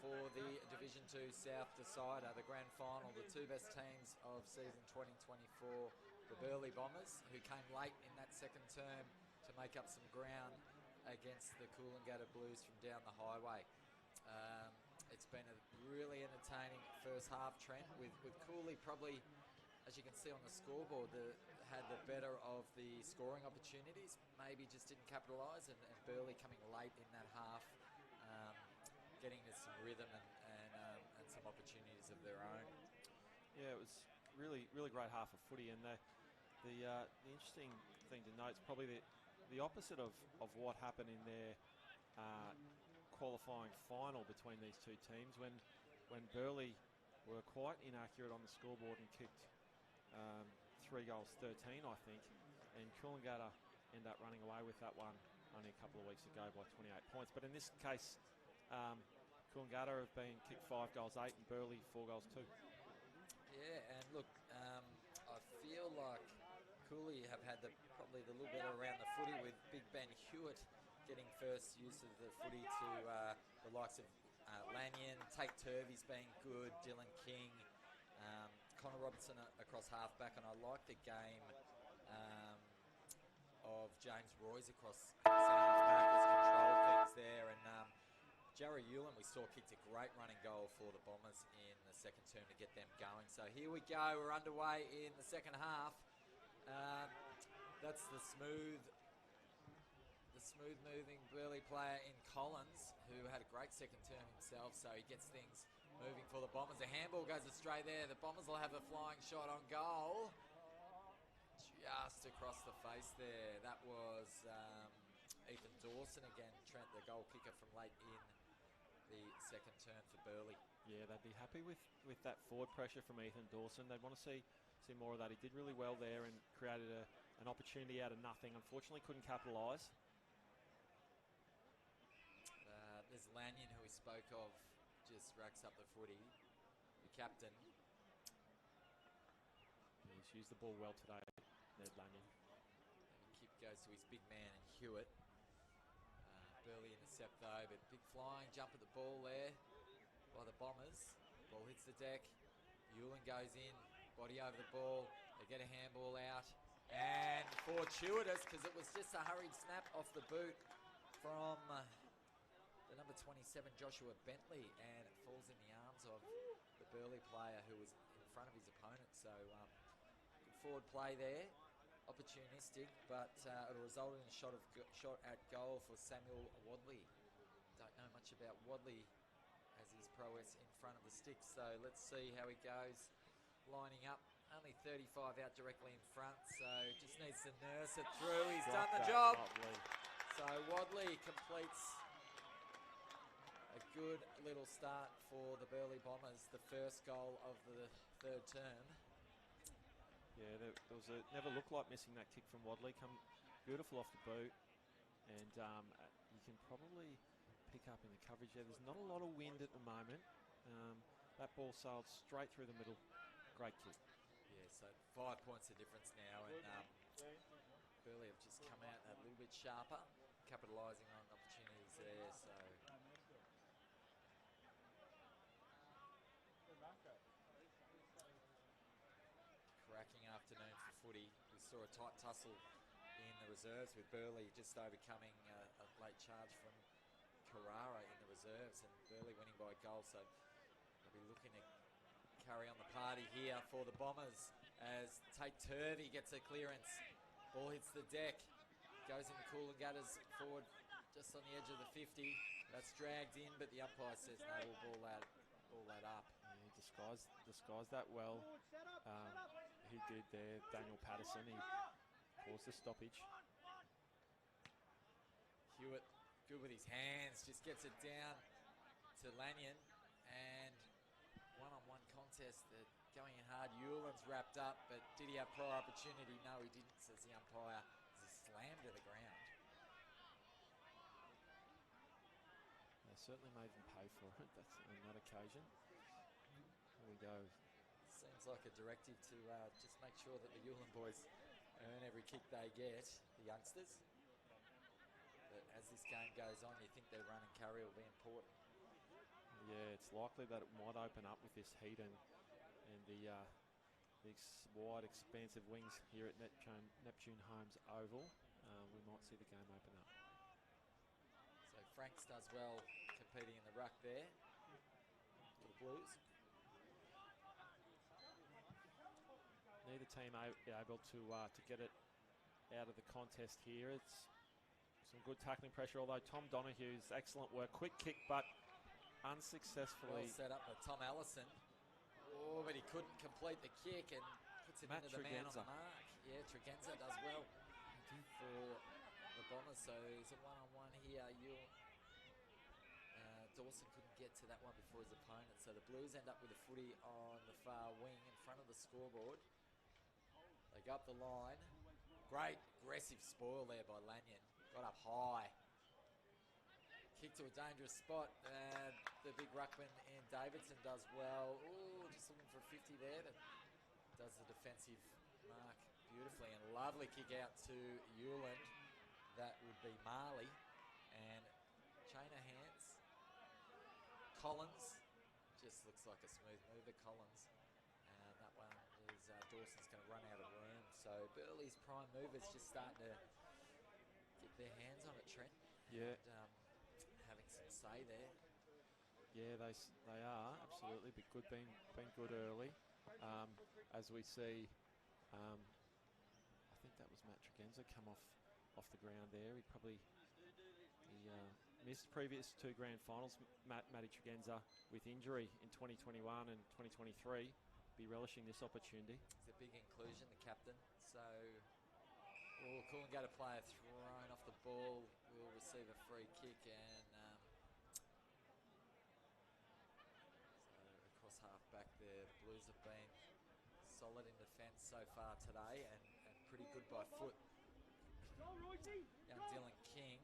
for the Division 2 South decider, the grand final, the two best teams of season 2024, the Burleigh Bombers, who came late in that second term to make up some ground against the Coolangatta Blues from down the highway. It's been a really entertaining first half, Trent, with Cooley probably, as you can see on the scoreboard, had the better of the scoring opportunities, maybe just didn't capitalise, and Burleigh coming late in that half, getting to some rhythm and some opportunities of their own. Yeah, it was really great half of footy, and the interesting thing to note is probably the opposite of what happened in their qualifying final between these two teams, when Burleigh were quite inaccurate on the scoreboard and kicked 3 goals 13, I think, and Coolangatta ended up running away with that one only a couple of weeks ago by 28 points. But in this case, Coolangatta have been kicked 5 goals 8 and Burleigh 4 goals 2. Yeah, and look, I feel like Cooley have had probably the little bit around the footy, with Big Ben Hewitt getting first use of the footy to the likes of Lanyon, Tate Turvey's been good, Dylan King, Connor Robertson across halfback, and I like the game of James Roy's across halfback, has controlled things there, and Jarrah Ulan we saw kicked a great running goal for the Bombers in the second term to get them going. So here we go, we're underway in the second half. That's the smooth moving Burleigh player in Collins, who had a great second term himself, so he gets things moving for the Bombers. The handball goes astray there. The Bombers will have a flying shot on goal. Just across the face there. That was Ethan Dawson again, Trent, the goal kicker from late in the second term for Burleigh. Yeah, they'd be happy with that forward pressure from Ethan Dawson. They'd want to see more of that. He did really well there and created an opportunity out of nothing. Unfortunately, couldn't capitalise. There's Lanyon, who we spoke of, just racks up the footy. The captain. He's used the ball well today, Ned Lanyon. And Kip goes to his big man in Hewitt. Burleigh intercept though, but big flying jump at the ball there by the Bombers. Ball hits the deck. Ulan goes in, body over the ball. They get a handball out. And fortuitous, because it was just a hurried snap off the boot from the number 27, Joshua Bentley, and it falls in the arms of the Burleigh player who was in front of his opponent. So good forward play there, opportunistic, but it resulted in a shot at goal for Samuel Wadley. Don't know much about Wadley as his prowess in front of the sticks, so let's see how he goes lining up. Only 35 out directly in front, so just needs to nurse it through. He's done the job. Wadley. So Wadley completes a good little start for the Burleigh Bombers, the first goal of the third term. Yeah, there was never looked like missing that kick from Wadley. Come beautiful off the boot, and you can probably pick up in the coverage there. There's not a lot of wind at the moment. That ball sailed straight through the middle. Great kick. Yeah, so 5 points of difference now, and Burleigh have just come out a little bit sharper, capitalising on opportunities there. So cracking afternoon for footy. We saw a tight tussle in the reserves with Burleigh just overcoming a late charge from Carrara in the reserves, and Burleigh winning by a goal. So they'll be looking to carry on the party here for the Bombers as Tate Turvey gets a clearance. Ball hits the deck, goes into Coolangatta's forward just on the edge of the 50. That's dragged in, but the umpire says no, we'll ball that up. Yeah, he disguised that well. He did there, Daniel Patterson. cause the stoppage. Hewitt, good with his hands, just gets it down to Lanyon, and one-on-one contest, going in hard. Hewland's wrapped up, but did he have prior opportunity? No, he didn't, says the umpire, as he slammed to the ground. They certainly made them pay for it. That's on that occasion. Here we go. Seems like a directive to just make sure that the Hewland boys earn every kick they get, the youngsters. But as this game goes on, you think their run and carry will be important. Yeah, it's likely that it might open up with this heat and the wide, expansive wings here at Neptune Homes Oval. We might see the game open up. So Franks does well competing in the ruck there for the Blues. Neither team able to get it out of the contest here. It's some good tackling pressure, although Tom Donohue's excellent work. Quick kick, but unsuccessfully. Well set up by Tom Allison. Oh, but he couldn't complete the kick and puts it into the man on the mark. Yeah, Tregenza does well for the Bombers. So there's a one-on-one here. Dawson couldn't get to that one before his opponent. So the Blues end up with a footy on the far wing in front of the scoreboard. They go up the line. Great aggressive spoil there by Lanyon. Got up high. Kick to a dangerous spot. The big ruckman in Davidson does well. Ooh, just looking for a 50 there. That does the defensive mark beautifully. And a lovely kick out to Hewland. That would be Marley. And chain of hands. Collins. Just looks like a smooth mover, Collins. And that one is Dawson's going to run out of room. So Burleigh's prime movers just starting to get their hands on it, Trent. Yeah. And, having some say there. Yeah, they are absolutely. But good, been good early. As we see, I think that was Matt Tregenza come off the ground there. He missed previous two grand finals. Matty Tregenza with injury in 2021 and 2023. Be relishing this opportunity. It's a big inclusion, the captain. So, Coolangatta player thrown off the ball will receive a free kick, and so across half back there, the Blues have been solid in defence so far today, and pretty good by foot. Young Dylan King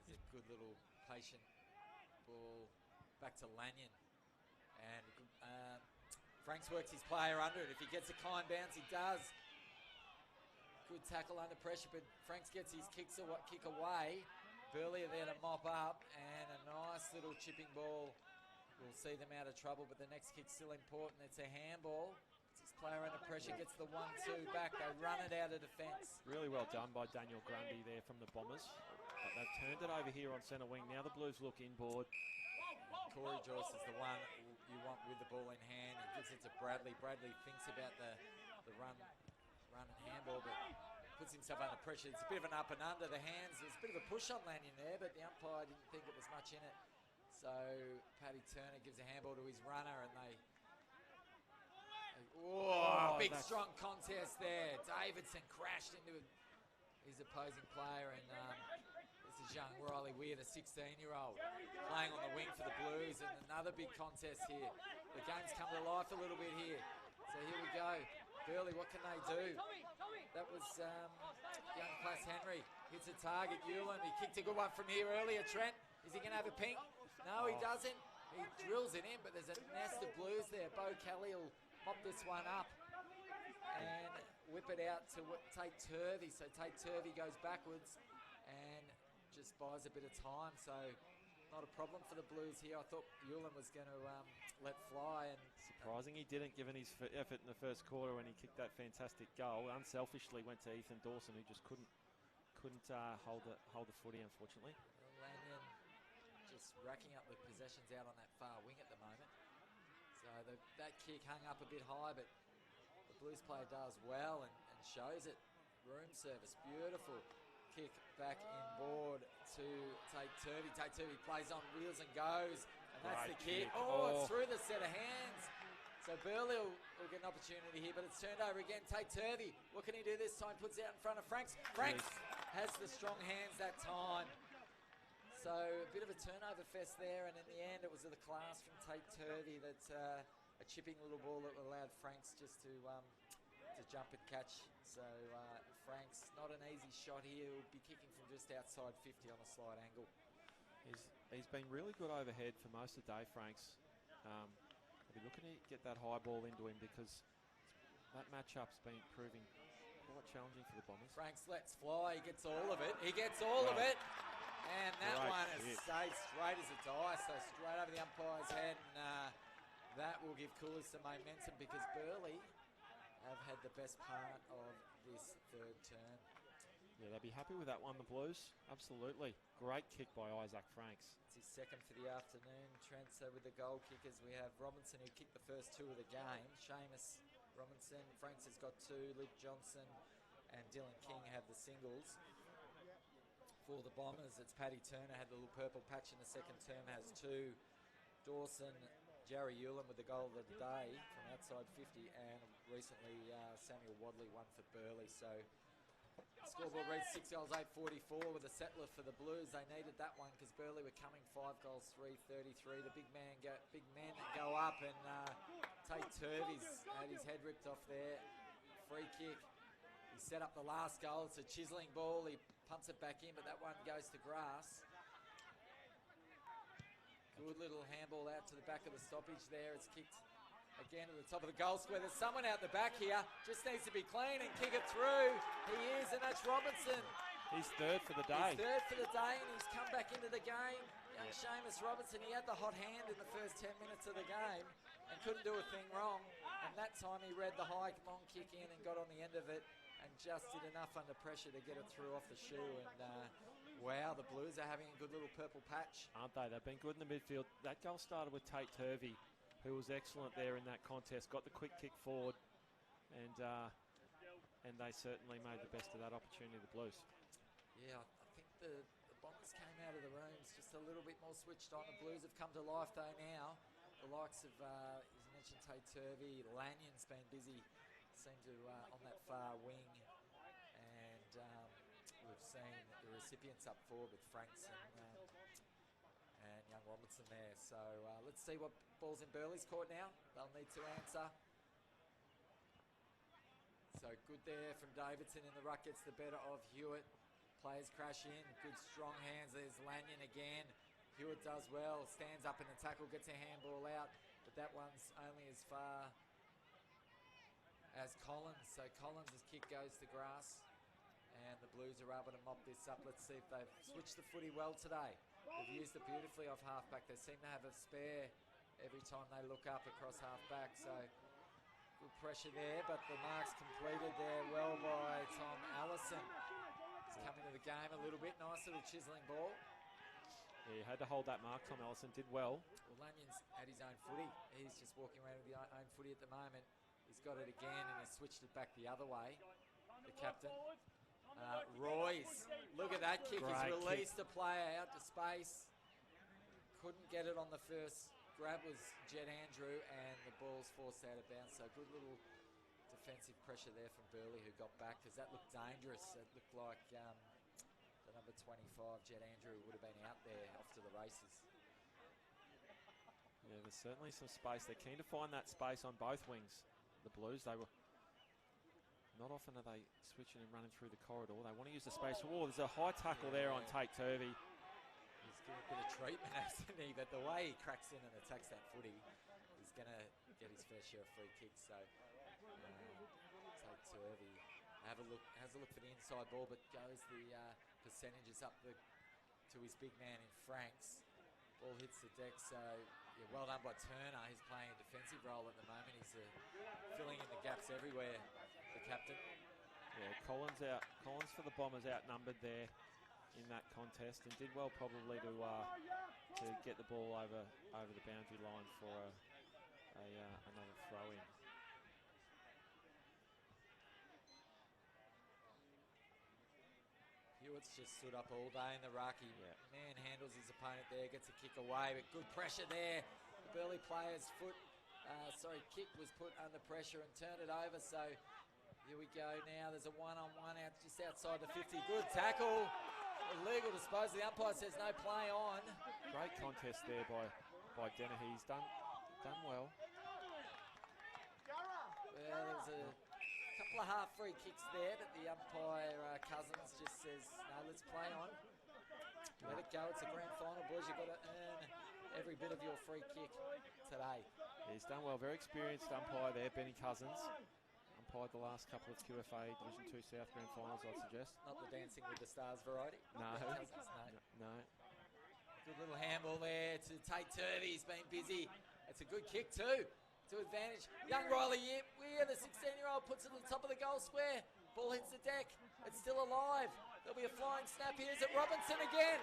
is a good little patient ball back to Lanyon, and Franks works his player under it. If he gets a kind bounce, he does. Good tackle under pressure, but Franks gets his kick away. Burleigh are there to mop up, and a nice little chipping ball will see them out of trouble, but the next kick's still important. It's a handball. It's his player under pressure, gets the 1-2 back. They run it out of defence. Really well done by Daniel Grundy there from the Bombers. But they've turned it over here on centre wing. Now the Blues look inboard. Corey Joyce is the one you want with the ball in hand. He gives it to Bradley. Bradley thinks about the run and handball, but puts himself under pressure. It's a bit of an up and under the hands. There's a bit of a push on Lanyon there, but the umpire didn't think it was much in it. So Paddy Turner gives a handball to his runner, and big strong contest there. Davidson crashed into his opposing player, and this is young Riley Weir, the 16-year-old, playing on the wing for the Blues, and another big contest here. The game's come to life a little bit here. So here we go. Burleigh, what can they do? That was young Class Henry. Hits a target, Hewland. He kicked a good one from here earlier, Trent. Is he going to have a pink? No, he doesn't. He drills it in, but there's a nest of Blues there. Bo Kelly will mop this one up and whip it out to Tate Turvey. So Tate Turvey goes backwards and just buys a bit of time. So not a problem for the Blues here. I thought Hewland was going to let fly. And surprising he didn't, given his effort in the first quarter when he kicked that fantastic goal. Unselfishly went to Ethan Dawson, who just couldn't hold the footy, unfortunately. Lanyon just racking up the possessions out on that far wing at the moment. So that kick hung up a bit high, but the Blues player does well and shows it. Room service, beautiful kick back inboard to Tate Turvey. Tate Turvey plays on wheels and goes, and that's the kick. It's through the set of hands. So Burleigh will we'll get an opportunity here, but it's turned over again. Tate Turvey, what can he do this time? Puts it out in front of Franks. Franks has the strong hands that time. So a bit of a turnover fest there, and in the end it was the class from Tate Turvey that a chipping little ball that allowed Franks just to jump and catch. So Franks, not an easy shot here. He'll be kicking from just outside 50 on a slight angle. He's been really good overhead for most of the day, Franks. I'll be looking to get that high ball into him because that matchup's been proving quite challenging for the Bombers. Franks lets fly. He gets all of it. He gets all of it. And that Great one has hit. stayed straight as a die, so straight over the umpire's head. And that will give Coolers some momentum because Burleigh have had the best part of this third term. Yeah, they'll be happy with that one, the Blues. Absolutely. Great kick by Isaac Franks. It's his second for the afternoon. Transfer with the goal kickers. We have Robinson, who kicked the first two of the game. Seamus Robinson. Franks has got two. Luke Johnson and Dylan King have the singles. For the Bombers, it's Paddy Turner, had the little purple patch in the second term, has two. Dawson, Jarry Ulam with the goal of the day from outside 50, and recently Samuel Wadley, one for Burleigh. So scoreboard reads 6 goals, 8-44 with a settler for the Blues. They needed that one because Burleigh were coming 5 goals, 3-33. The big men go up, and Tate Turvey's had his head ripped off there. Free kick. He set up the last goal. It's a chiselling ball. He punts it back in, but that one goes to grass. Good little handball out to the back of the stoppage there. It's kicked again to the top of the goal square. There's someone out the back here. Just needs to be clean and kick it through. He is, and that's Robinson. He's third for the day. He's third for the day, and he's come back into the game. Young Seamus Robinson, he had the hot hand in the first 10 minutes of the game and couldn't do a thing wrong. And that time he read the high long kick in and got on the end of it and just did enough under pressure to get it through off the shoe. And wow, the Blues are having a good little purple patch. Aren't they? They've been good in the midfield. That goal started with Tate Turvey, who was excellent there in that contest. Got the quick kick forward, and they certainly made the best of that opportunity, the Blues. Yeah, I think the Bombers came out of the rooms just a little bit more switched on. The Blues have come to life though now. The likes of, as you mentioned, Tate Turvey, Lanyon's been busy, seem to on that far wing, and we've seen the recipients up forward with Franks and young Robinson there. So let's see what ball's in Burleigh's court now. They'll need to answer. So good there from Davidson in the ruck, gets the better of Hewitt. Players crash in, good strong hands. There's Lanyon again. Hewitt does well, stands up in the tackle, gets a handball out, but that one's only as far as Collins. So Collins' kick goes to grass, and the Blues are able to mop this up. Let's see if they've switched the footy well today. They've used it beautifully off halfback. They seem to have a spare every time they look up across halfback. So good pressure there, but the mark's completed there well by Tom Allison. He's come into the game a little bit. Nice little chiselling ball. Yeah, he had to hold that mark. Tom Ellison did well. Well, Lanyon's at his own footy. He's just walking around with his own footy at the moment. He's got it again, and he's switched it back the other way. The captain. Royce, look at that kick. Great He's released the player out to space. Couldn't get it on the first grab, was Jed Andrew, and the ball's forced out of bounds. So good little defensive pressure there from Burleigh, who got back, because that looked dangerous. It looked like the number 25, Jed Andrew, would have been out there off to the races. Yeah, there's certainly some space. They're keen to find that space on both wings. The Blues, they were not often are they switching and running through the corridor. They want to use the space. Oh, there's a high tackle there on Tate Turvey. He's getting a bit of treatment, hasn't he? But the way he cracks in and attacks that footy, he's going to get his fair share of free kicks. So Tate Turvey has a look for the inside ball, but goes the percentages up to his big man in Franks. Ball hits the deck, so yeah, well done by Turner. He's playing a defensive role at the moment. He's filling in the gaps everywhere, the captain. Yeah, Collins out. Collins for the Bombers outnumbered there in that contest, and did well probably to get the ball over the boundary line for another throw in. Hewitt's just stood up all day in the ruck. He manhandles his opponent there, gets a kick away, but good pressure there. The Burleigh player's foot kick was put under pressure and turned it over. So here we go now. There's a one-on-one out just outside the 50. Good tackle. Illegal disposal. The umpire says no play on. Great contest there by Dennehy. He's done well. Well, there's a couple of half free kicks there, but the umpire, Cousins, just says, no, let's play on. Let it go. It's a grand final, boys. You've got to earn every bit of your free kick today. Yeah, he's done well. Very experienced umpire there, Benny Cousins. Umpired the last couple of QFA Division 2 South Grand Finals, I'd suggest. Not the Dancing with the Stars variety. No. No. No. Good little handball there to Tate Turvey. He's been busy. It's a good kick too. To advantage. Young Riley Weir, the 16-year-old, puts it at the top of the goal square. Ball hits the deck. It's still alive. There'll be a flying snap here. Is it Robinson again?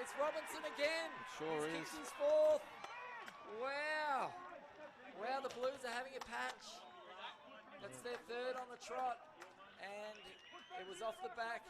It's Robinson again. It sure is. He's kicked his fourth. Wow. Wow, the Blues are having a patch. That's their third on the trot. And it was off the back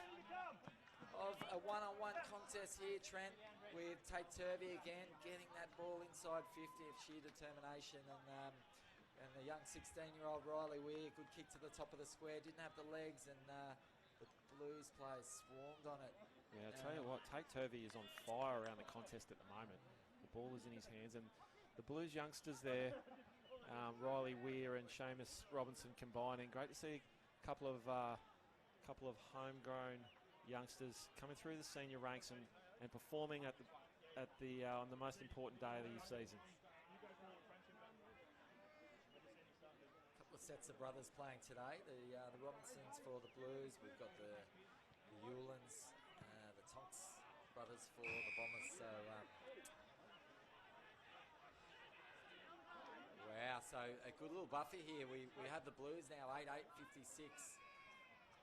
of a one-on-one contest here, Trent, with Tate Turvey again getting that ball inside 50 of sheer determination, and the young 16-year-old Riley Weir, good kick to the top of the square, didn't have the legs, and the Blues players swarmed on it. Yeah, I'll tell you what, Tate Turvey is on fire around the contest at the moment. The ball is in his hands, and the Blues youngsters there, Riley Weir and Seamus Robinson combining. Great to see a couple of homegrown youngsters coming through the senior ranks and performing on the most important day of the season. A couple of sets of brothers playing today. The Robinsons for the Blues. We've got the Ewlands, the Tonks brothers for the Bombers. So wow, so a good little buffer here. We have the Blues now 8-8-56.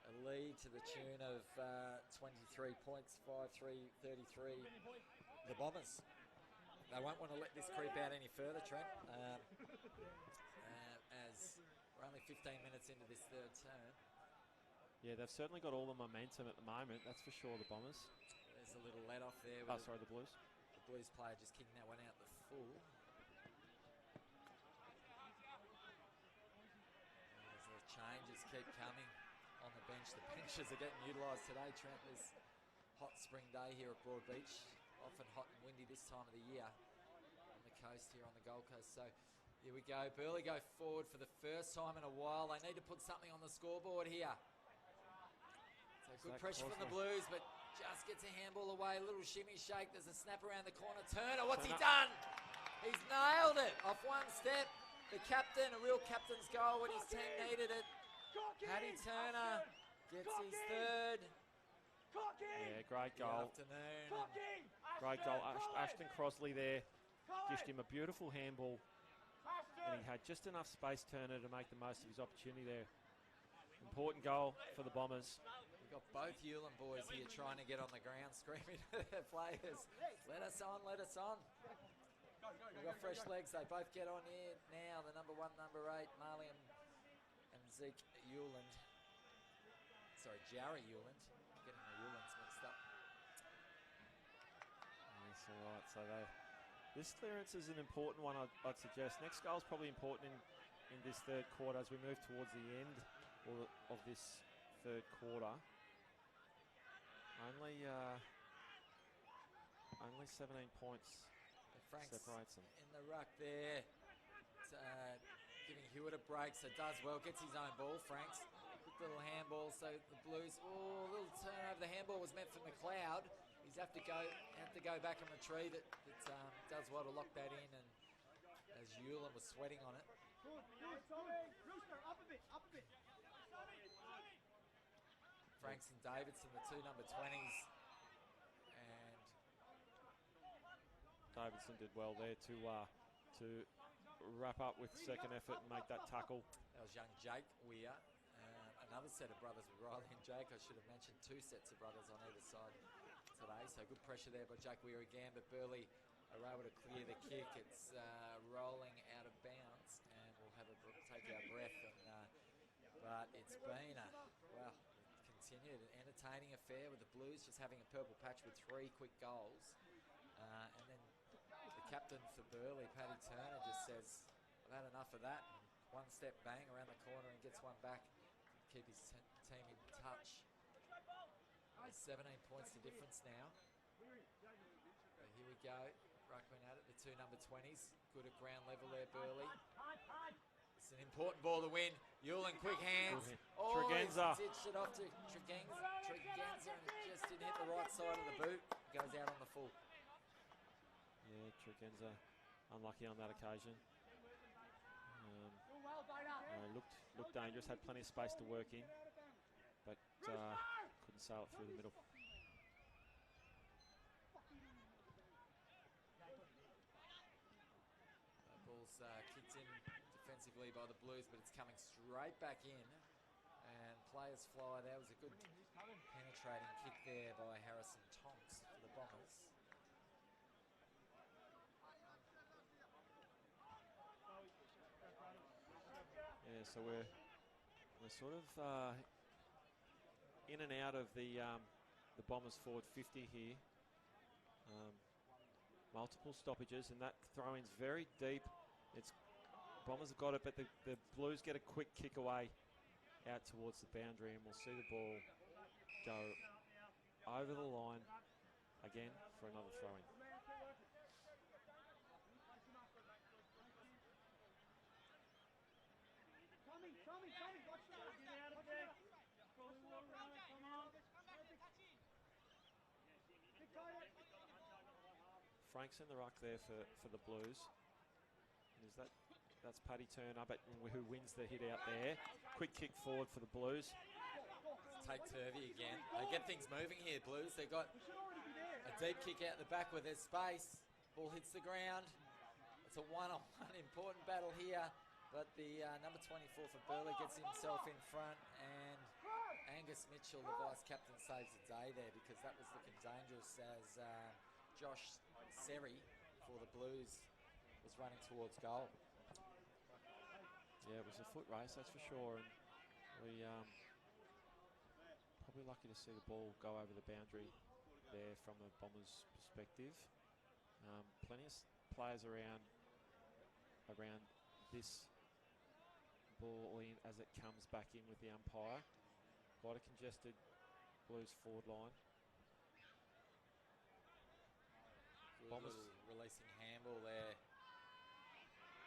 A lead to the tune of 23 points, 5-3-33. The Bombers. They won't want to let this creep out any further, Trent, as we're only 15 minutes into this third term. Yeah, they've certainly got all the momentum at the moment, that's for sure, the Bombers. There's a little let off there. The Blues. The Blues player just kicking that one out the full. As the changes keep coming on the bench. The benches are getting utilised today, Trent. This hot spring day here at Broadbeach. Often hot and windy this time of the year on the coast here on the Gold Coast. So here we go. Burleigh go forward for the first time in a while. They need to put something on the scoreboard here. So good pressure from the Blues, but just gets a handball away. A little shimmy shake. There's a snap around the corner. Turner, what's he done? He's nailed it off one step. The captain, a real captain's goal when his team needed it. Paddy Turner gets his third. Yeah, great goal. Good afternoon. Great goal. Ashton Crosley there dished him a beautiful handball, and he had just enough space, Turner, to make the most of his opportunity there. Important goal for the Bombers. We've got both Ewland boys here trying to get on the ground, screaming at their players. Let us on, let us on. We've got fresh legs. They both get on here now. The number 1, number 8, Marley and Zeke Ewland. Sorry, Jarry Ewland. I'm getting the Ewlands mixed up. That's all right. So this clearance is an important one, I'd suggest. Next goal is probably important in this third quarter as we move towards the end of this third quarter. Only 17 points separates them. In the ruck there. Giving Hewitt a break, so does well. Gets his own ball, Franks. Quick little handball, so the Blues, a little turnover. The handball was meant for McLeod. He's have to go back and retrieve it. Does well to lock that in, and as Ewland was sweating on it. Franks and Davidson, the two number 20s, and Davidson did well there to wrap up with second effort and make that tackle. That was young Jake Weir. Another set of brothers with Riley and Jake. I should have mentioned 2 sets of brothers on either side today. So good pressure there by Jake Weir again, but Burleigh are able to clear the kick. It's rolling out of bounds, and we'll have take our breath. But it's been continued an entertaining affair with the Blues just having a purple patch with 3 quick goals. And then the captain for Burleigh, Paddy Turner, just says, I had enough of that. One step bang around the corner and gets one back. Keep his team in touch. 17 points the difference now. But here we go. Ruckman at it. The two number 20s. Good at ground level there, Burleigh. It's an important ball to win. Yulin, quick hands. Oh, Tregenza. he's ditched it off to Tregenza, and it just didn't hit the right side of the boot. Goes out on the full. Yeah, Tregenza unlucky on that occasion. Looked dangerous, had plenty of space to work in, but couldn't sail it through the middle. Ball's kicked in defensively by the Blues, but it's coming straight back in, and players fly. That was a good penetrating kick there by Harrison Tonks for the Bombers. Yeah, so we're sort of in and out of the Bombers forward 50 here. Multiple stoppages, and that throw-in's very deep. Bombers have got it, but the Blues get a quick kick away out towards the boundary, and we'll see the ball go over the line again for another throw-in. Frank's in the ruck there for the Blues. That's Paddy Turner, but who wins the hit out there. Quick kick forward for the Blues. Take Turvey again. They get things moving here, Blues. They've got a deep kick out the back where there's space. Ball hits the ground. It's a one-on-one important battle here, but the number 24 for Burleigh gets himself in front, and Angus Mitchell, the vice-captain, saves the day there because that was looking dangerous as Josh Seri for the Blues was running towards goal. Yeah, it was a foot race, that's for sure, and we probably lucky to see the ball go over the boundary there from the Bombers' perspective. Plenty of players around this ball in as it comes back in with the umpire. Quite a congested Blues forward line. Bombers releasing handball there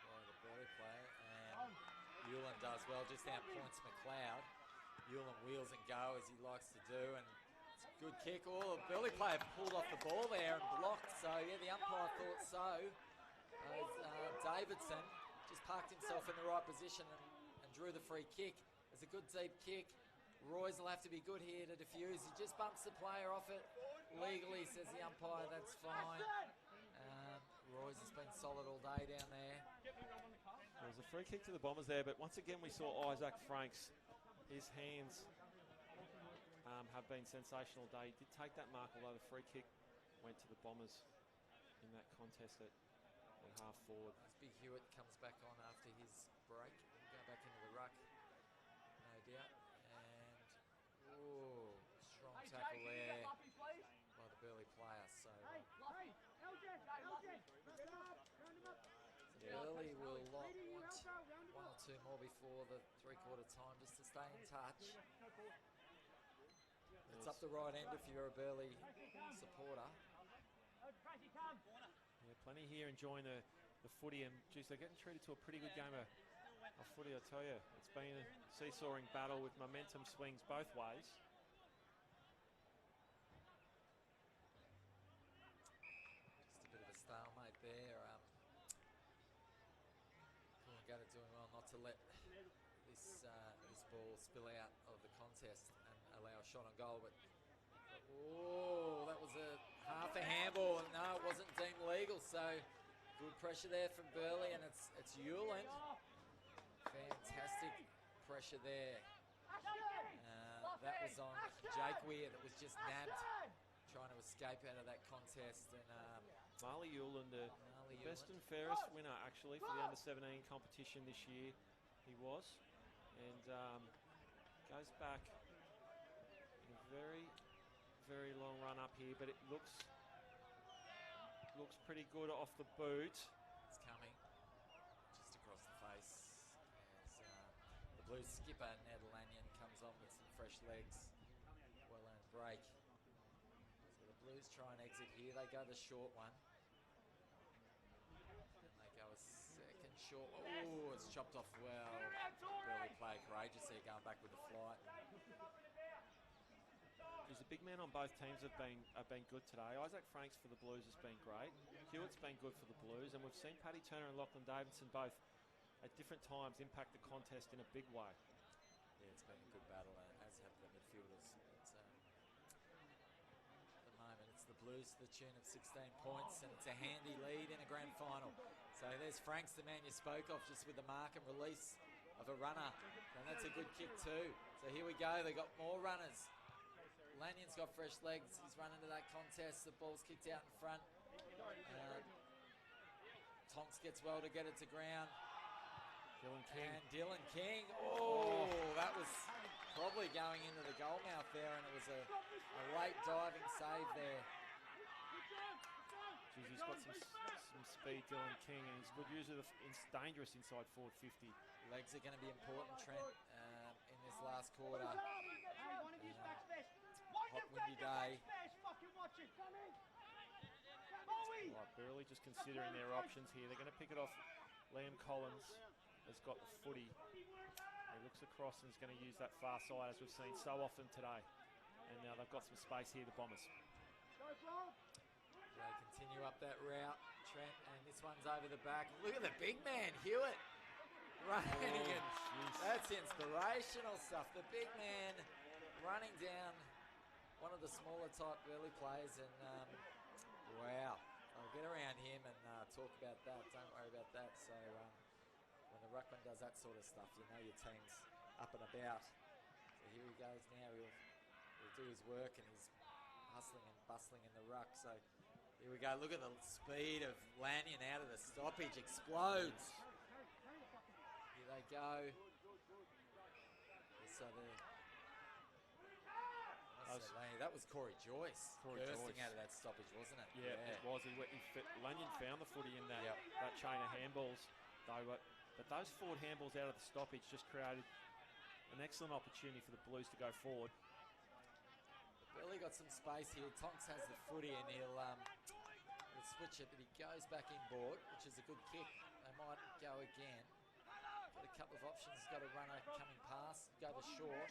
by the Burleigh player, and Yulin does well, just outpoints McLeod. Yulin wheels and go as he likes to do, and it's a good kick. Oh, the Burleigh player pulled off the ball there and blocked, so yeah, the umpire thought so. Davidson just parked himself in the right position and drew the free kick. It's a good deep kick. Royce will have to be good here to defuse. He just bumps the player off it. Legally, says the umpire, that's fine. Royce has been solid all day down there. There was a free kick to the Bombers there, but once again we saw Isaac Franks. His hands have been sensational today. He did take that mark, although the free kick went to the Bombers in that contest at half forward. As Big Hewitt comes back on after his break, he'll go back into the ruck, no doubt. And strong tackle there by the Burleigh player. So Burleigh will want one or two more before the three-quarter time just to stay in touch. It's up the right end if you're a Burleigh supporter. Yeah, plenty here enjoying the footy, and geez, they're getting treated to a pretty good game of footy, I tell you. It's been a seesawing battle with momentum swings both ways. Just a bit of a stalemate there. Coolangatta doing well not to let this ball spill out of the contest and allow a shot on goal, but that was half a handball. No, it wasn't deemed legal, so good pressure there from Burleigh, and it's Yulin. Fantastic pressure there. That was on Jake Weir that was just nabbed, trying to escape out of that contest. And Marley Yulin, the best and fairest winner actually for the under-17 competition this year. He was, and goes back in a very, very long run up here, but it looks pretty good off the boot. It's coming just across the Blues skipper Ned Lanyon comes on with some fresh legs. Well-earned break. So the Blues try and exit here. They go the short one. And they go a second short. Oh, it's chopped off well. Burleigh play courageous there, going back with the flight. He's a big man on both teams have been good today. Isaac Franks for the Blues has been great. Hewitt's been good for the Blues, and we've seen Paddy Turner and Lachlan Davidson both at different times impact the contest in a big way. Yeah, it's been a good battle, as have the midfielders. At the moment, it's the Blues to the tune of 16 points, and it's a handy lead in a grand final. So there's Franks, the man you spoke of, just with the mark and release of a runner. And that's a good kick too. So here we go, they got more runners. Lanyon's got fresh legs. He's run into that contest. The ball's kicked out in front. Tonks gets well to get it to ground. Dylan King. And Dylan King. Oh, that was probably going into the goal mouth there, and it was a late diving save there. Jeez, he's got some speed, Dylan King, and he's good user. It's dangerous inside forward 50. Legs are going to be important, Trent, in this last quarter. Hot, windy day. Right, Burleigh just considering their options here. They're going to pick it off. Liam Collins has got the footy. He looks across and is going to use that far side, as we've seen so often today. And now they've got some space here, the Bombers. They continue up that route, Trent, and this one's over the back. Look at the big man, Hewitt, running it. That's inspirational stuff. The big man running down one of the smaller type Burleigh players, and wow, I'll get around him and talk about that. Don't worry about that. So when the ruckman does that sort of stuff, you know your team's up and about. So here he goes now. He'll do his work, and he's hustling and bustling in the ruck. So here we go. Look at the speed of Lanyon out of the stoppage. Explodes. Here they go. So that was Corey Joyce bursting out of that stoppage, wasn't it? Yeah, it was. Lanyon found the footy in that chain of handballs, though. But those forward handballs out of the stoppage just created an excellent opportunity for the Blues to go forward. Burleigh got some space here. Tonks has the footy, and he'll switch it, but he goes back inboard, which is a good kick. They might go again. Got a couple of options. He's got a runner coming past. Go to short.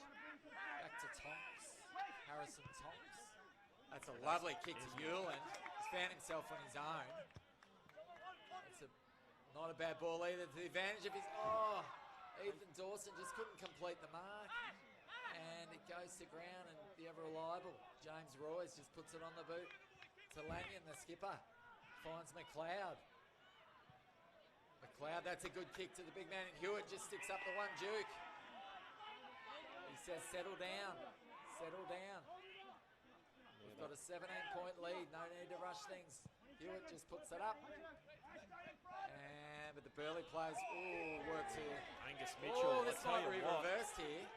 Back to Tonks. Harrison Tonks. That's a lovely kick to Hewlin. He's found himself on his own. It's not a bad ball either, to the advantage of his... Oh, Ethan Dawson just couldn't complete the mark. And it goes to ground, and the ever reliable James Royce just puts it on the boot to Lanyon, the skipper. Finds McLeod. That's a good kick to the big man, and Hewitt just sticks up the one juke. He says, settle down. Settle down. We've got a 17-point lead. No need to rush things. Hewitt just puts it up. But the Burleigh players, works here. Angus Mitchell. This might be reversed here.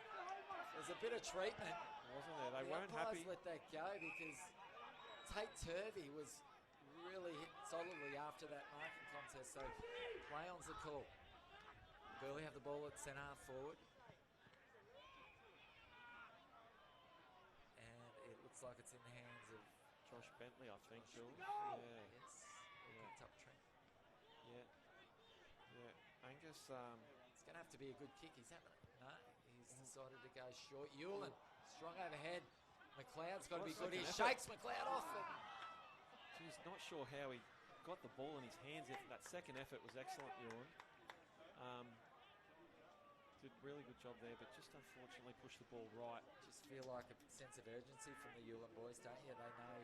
There's a bit of treatment. Wasn't there? They weren't happy. Let that go because Tate Turvey was really hit solidly after that marking contest. So play on's the call. Burleigh have the ball at centre half forward. Looks like it's in the hands of Josh Bentley, I think, Jules. Yes. Up Trent. Yeah. Angus. It's going to have to be a good kick. He's decided to go short. Hewlin, strong overhead. McLeod's got to be good. He shakes McLeod off. He's not sure how he got the ball in his hands. That second effort was excellent, Hewlin. Did a really good job there, but just unfortunately pushed the ball right. Just feel like a sense of urgency from the Hewlin boys, don't you? They know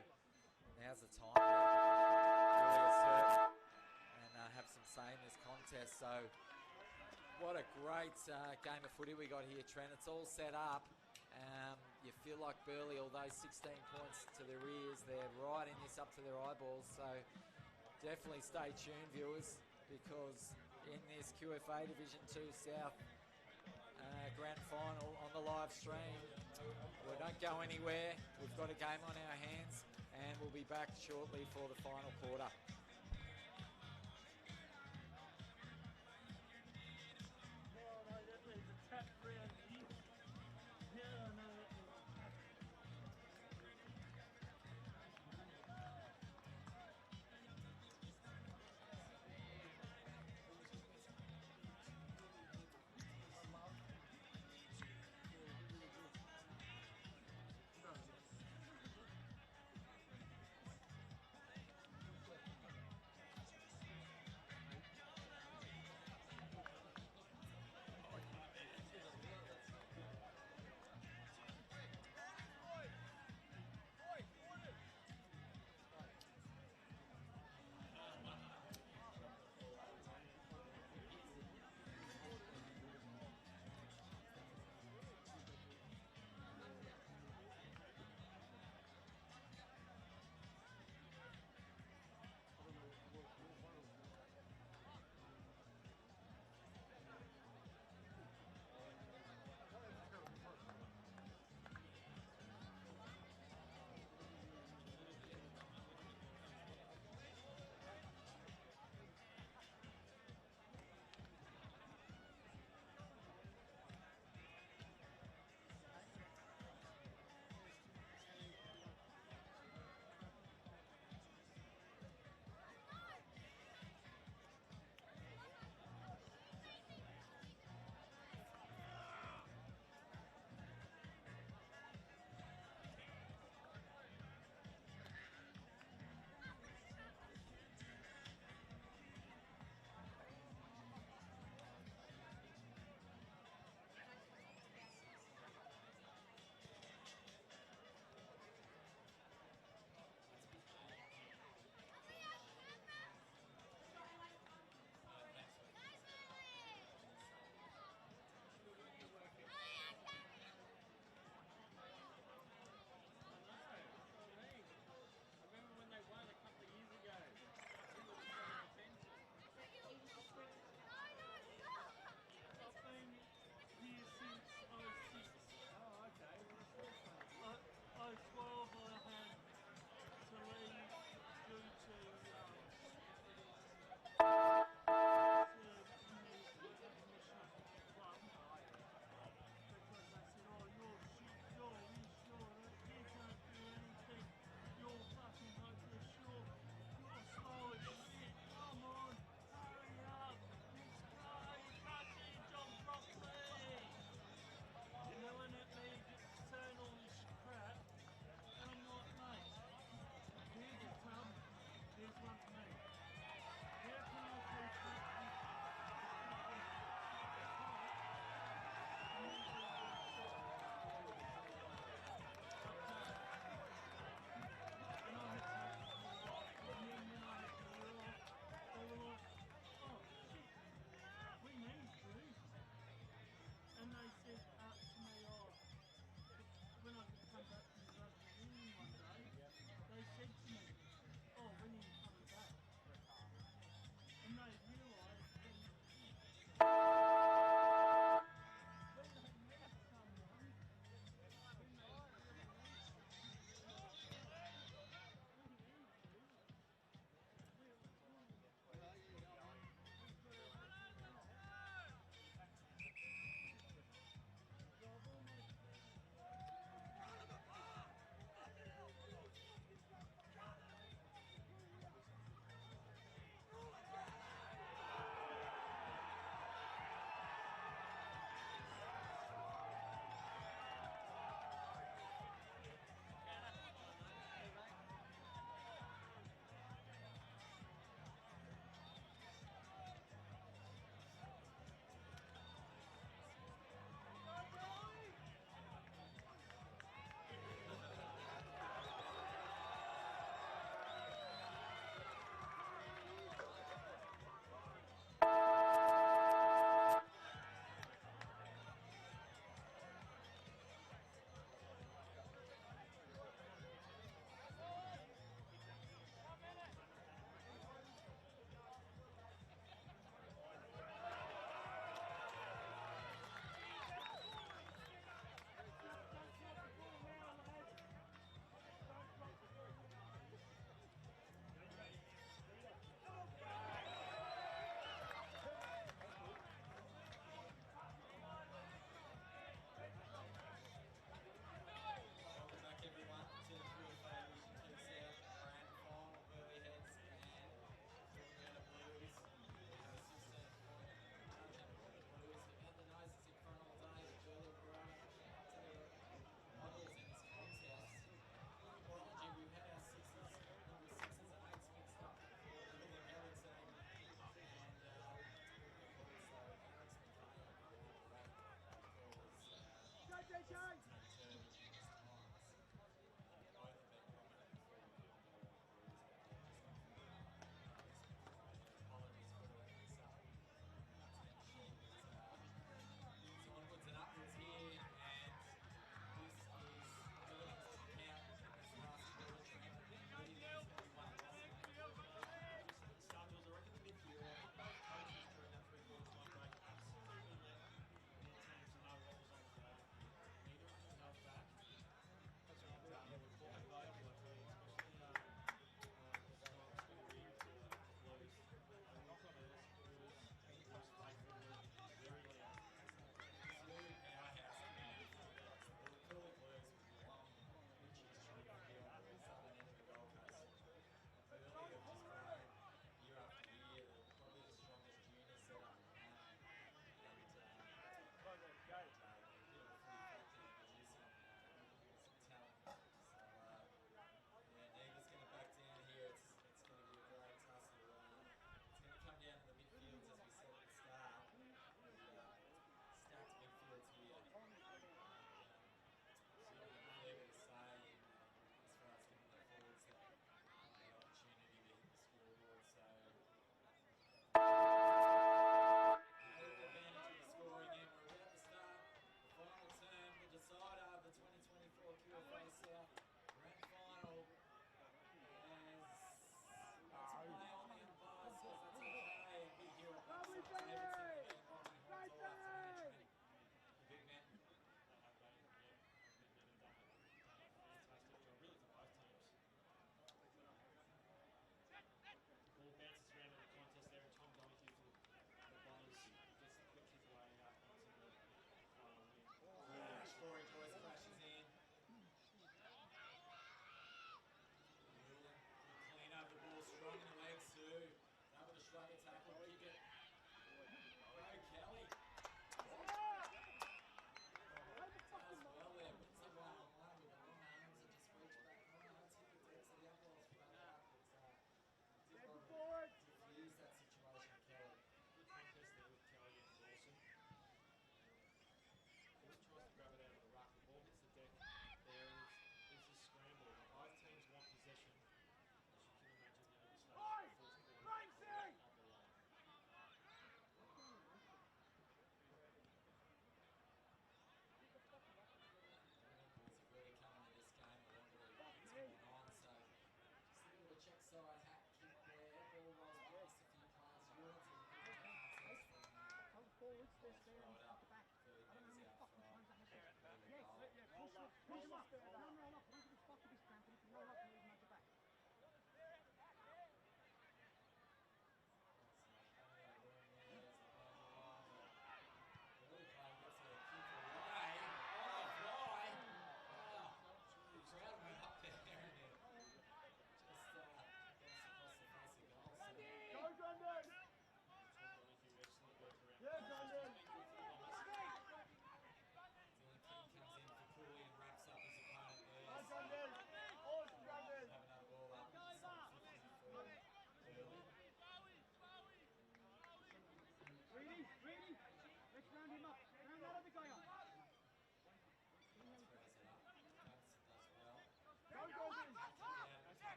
now's the time to really assert and have some say in this contest. So what a great game of footy we got here, Trent. It's all set up. You feel like Burleigh, although 16 points to their ears, they're right in this up to their eyeballs. So definitely stay tuned, viewers, because in this QFA Division 2 South grand final on the live stream. We don't go anywhere. We've got a game on our hands, and we'll be back shortly for the final quarter.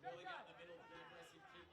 Burleigh out in the middle, the aggressive kick.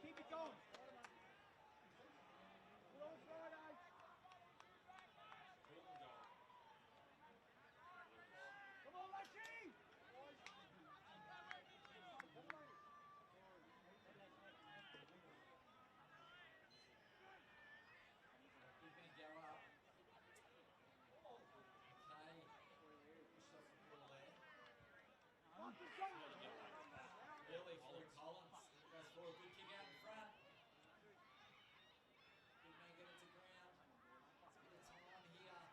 Keep it going. Come on, Lashy! Big man go up. Okay. Pushed off the ball there. Early through Collins. Goes for a good kick out in front. Big man get it to ground. It's a bit of time here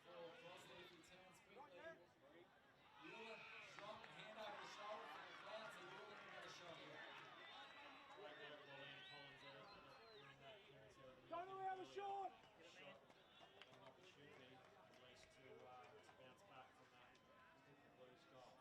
for Crossley if he turns quickly. Hewlett shot, hand over the shoulder from McLeod, so Hewlett can get a shot here. Great work with Liam Collins there during that clearance there. Don't allow the shot! Shot an opportunity at least to bounce back from that Blues goal.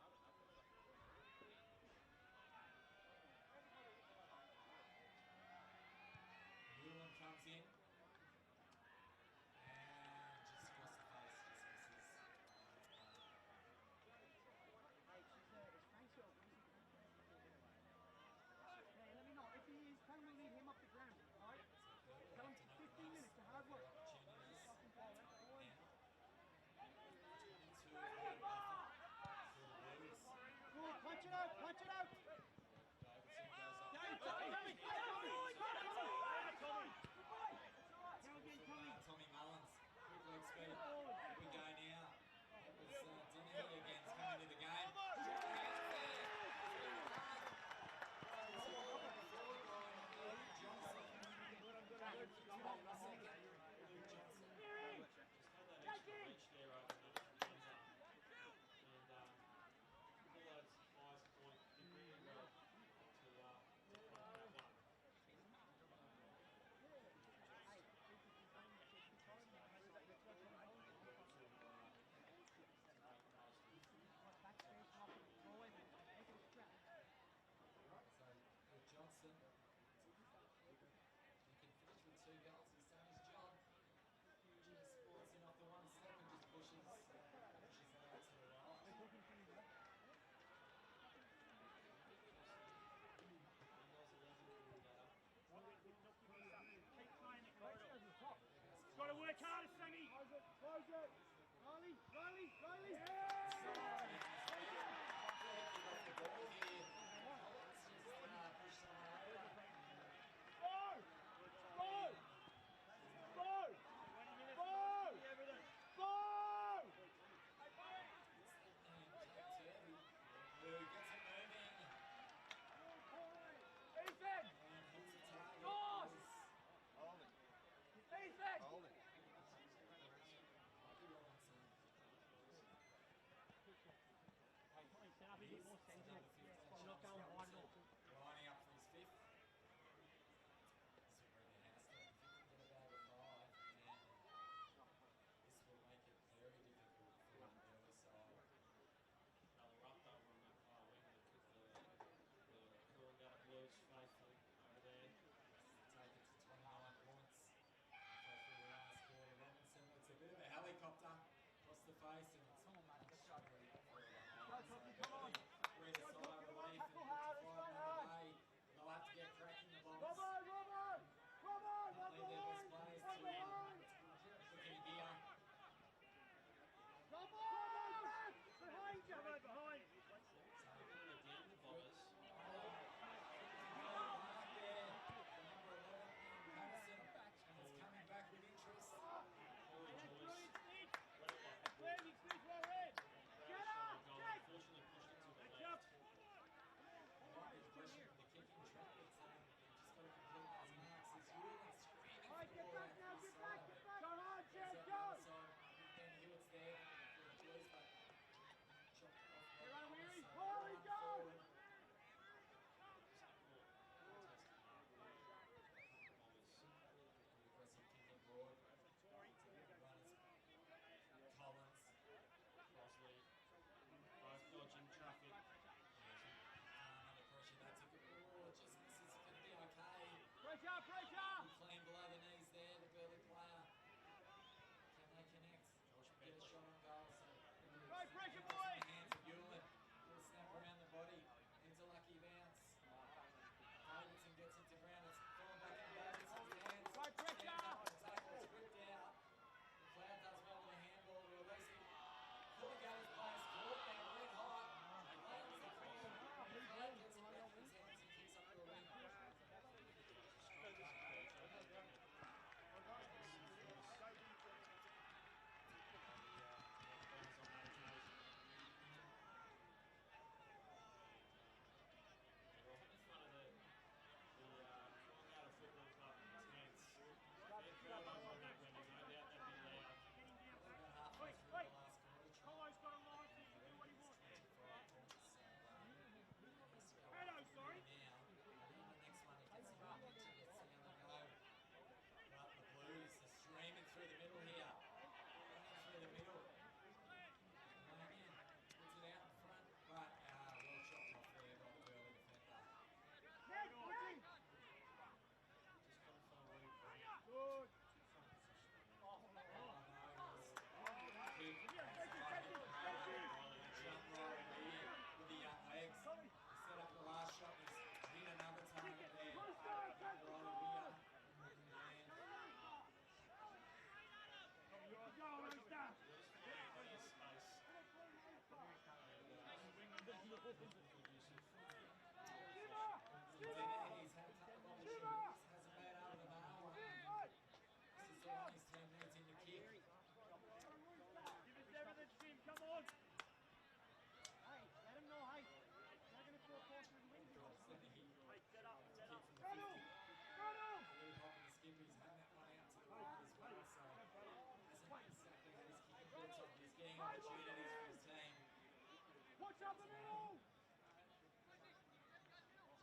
up the middle.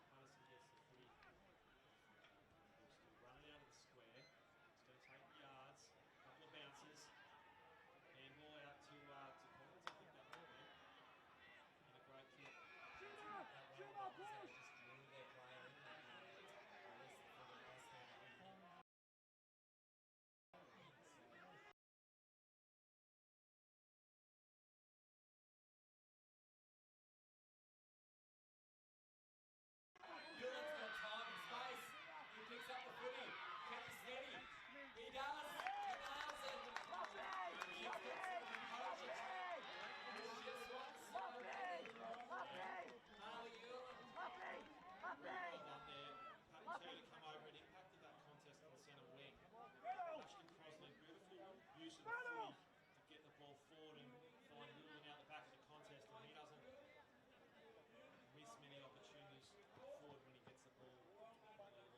Madison gets the footy. Still running out of the square. It's going to take yards. A couple of bounces. Handball out to Collins. I think that might be. And a great kick. Shimmer, shimmer, push. Just drew their player in that at least for the last time. Gillen's got time and space. He picks up the footy. Can he steady? He does. He nails it. He gets some composure. It's just one slide. Harley Gillen. Well done there. Paddy Turner come over and impacted that contest on the centre wing. Ashton Crosley, beautiful use of the footy to get the ball forward and find Newland out the back of the contest, and he doesn't miss many opportunities forward when he gets the ball. Newland has been really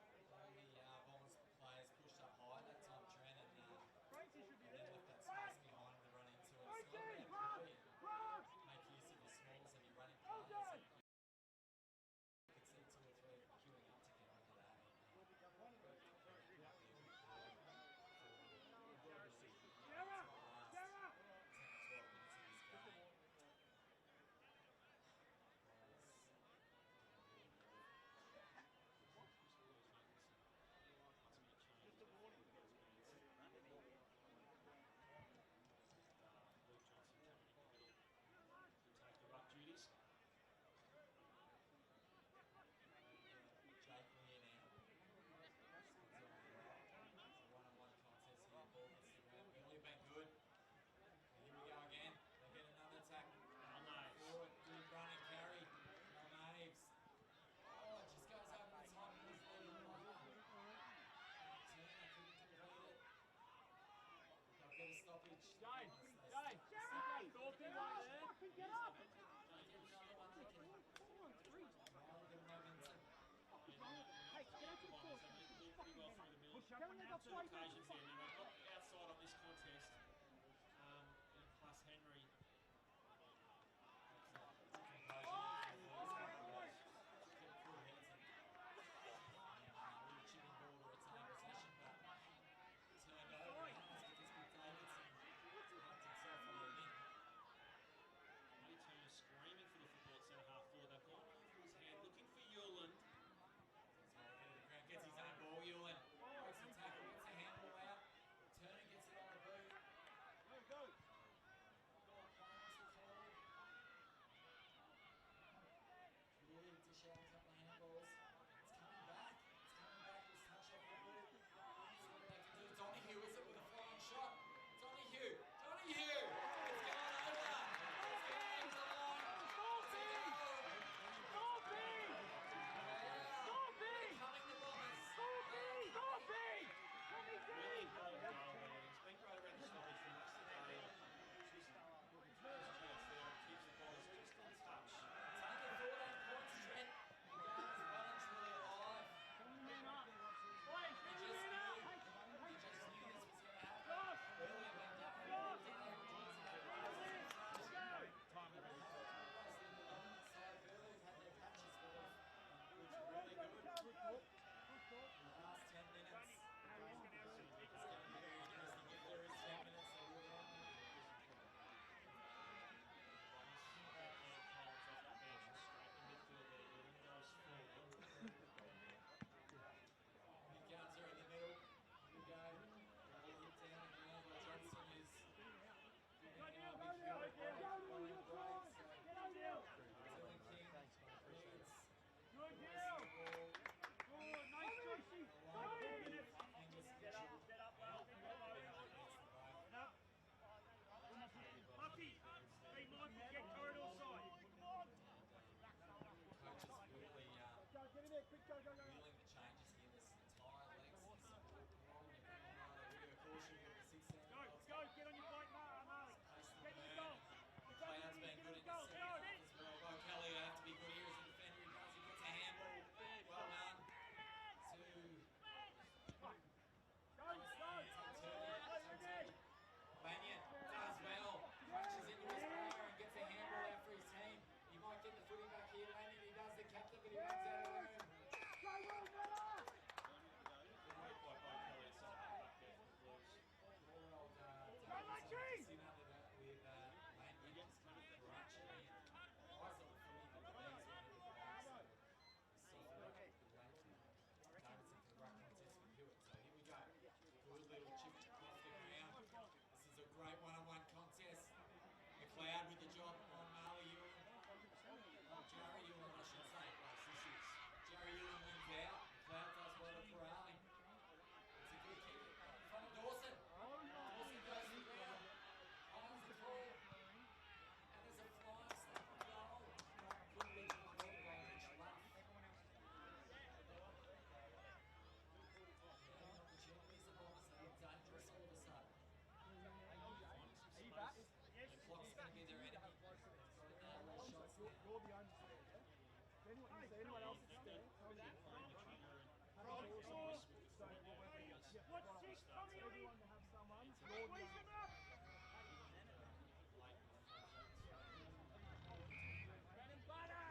good today. All the Bombers players pushed up high that time, Trent, and Francie should be then there. left that space behind him to run into it. It's not Francie, bad run, play. run. Make use of your smalls and your running Well partners. done. You could see 2 or 3 queuing up to get onto that. Sarah, Sarah. 10 or 12 minutes of this game. Luke Johnson coming in the middle to take the ruck duties. Jake Lear now. Spins it on the right. It's a one-on-one contest here. Ball gets to ground. Burleigh been good. And here we go again. They get another attack. Alnaves. Forward, good run and carry. Alnaves. Oh, it just goes over the top of his lead. Turner couldn't complete it. They'll get a stoppage. Jay, Once they Jay, stop. Jay, Talking get right up, there. fucking get up. Get another one. They can roll the momentum. Hey, get out to the court. Pretty well through the middle. Push up and now. Two occasions there. Now they've got outside on this contest. And plus Henry. Paddy Turner screaming for the football at centre half forward. They've gone over his head, looking for Yuland. Gets his own ball, Ewan. Breaks the tackle, gets a handball out. anyone else that's there, tell me. What's six coming on? Everyone to have someone. Squeeze them up! Bread and butter!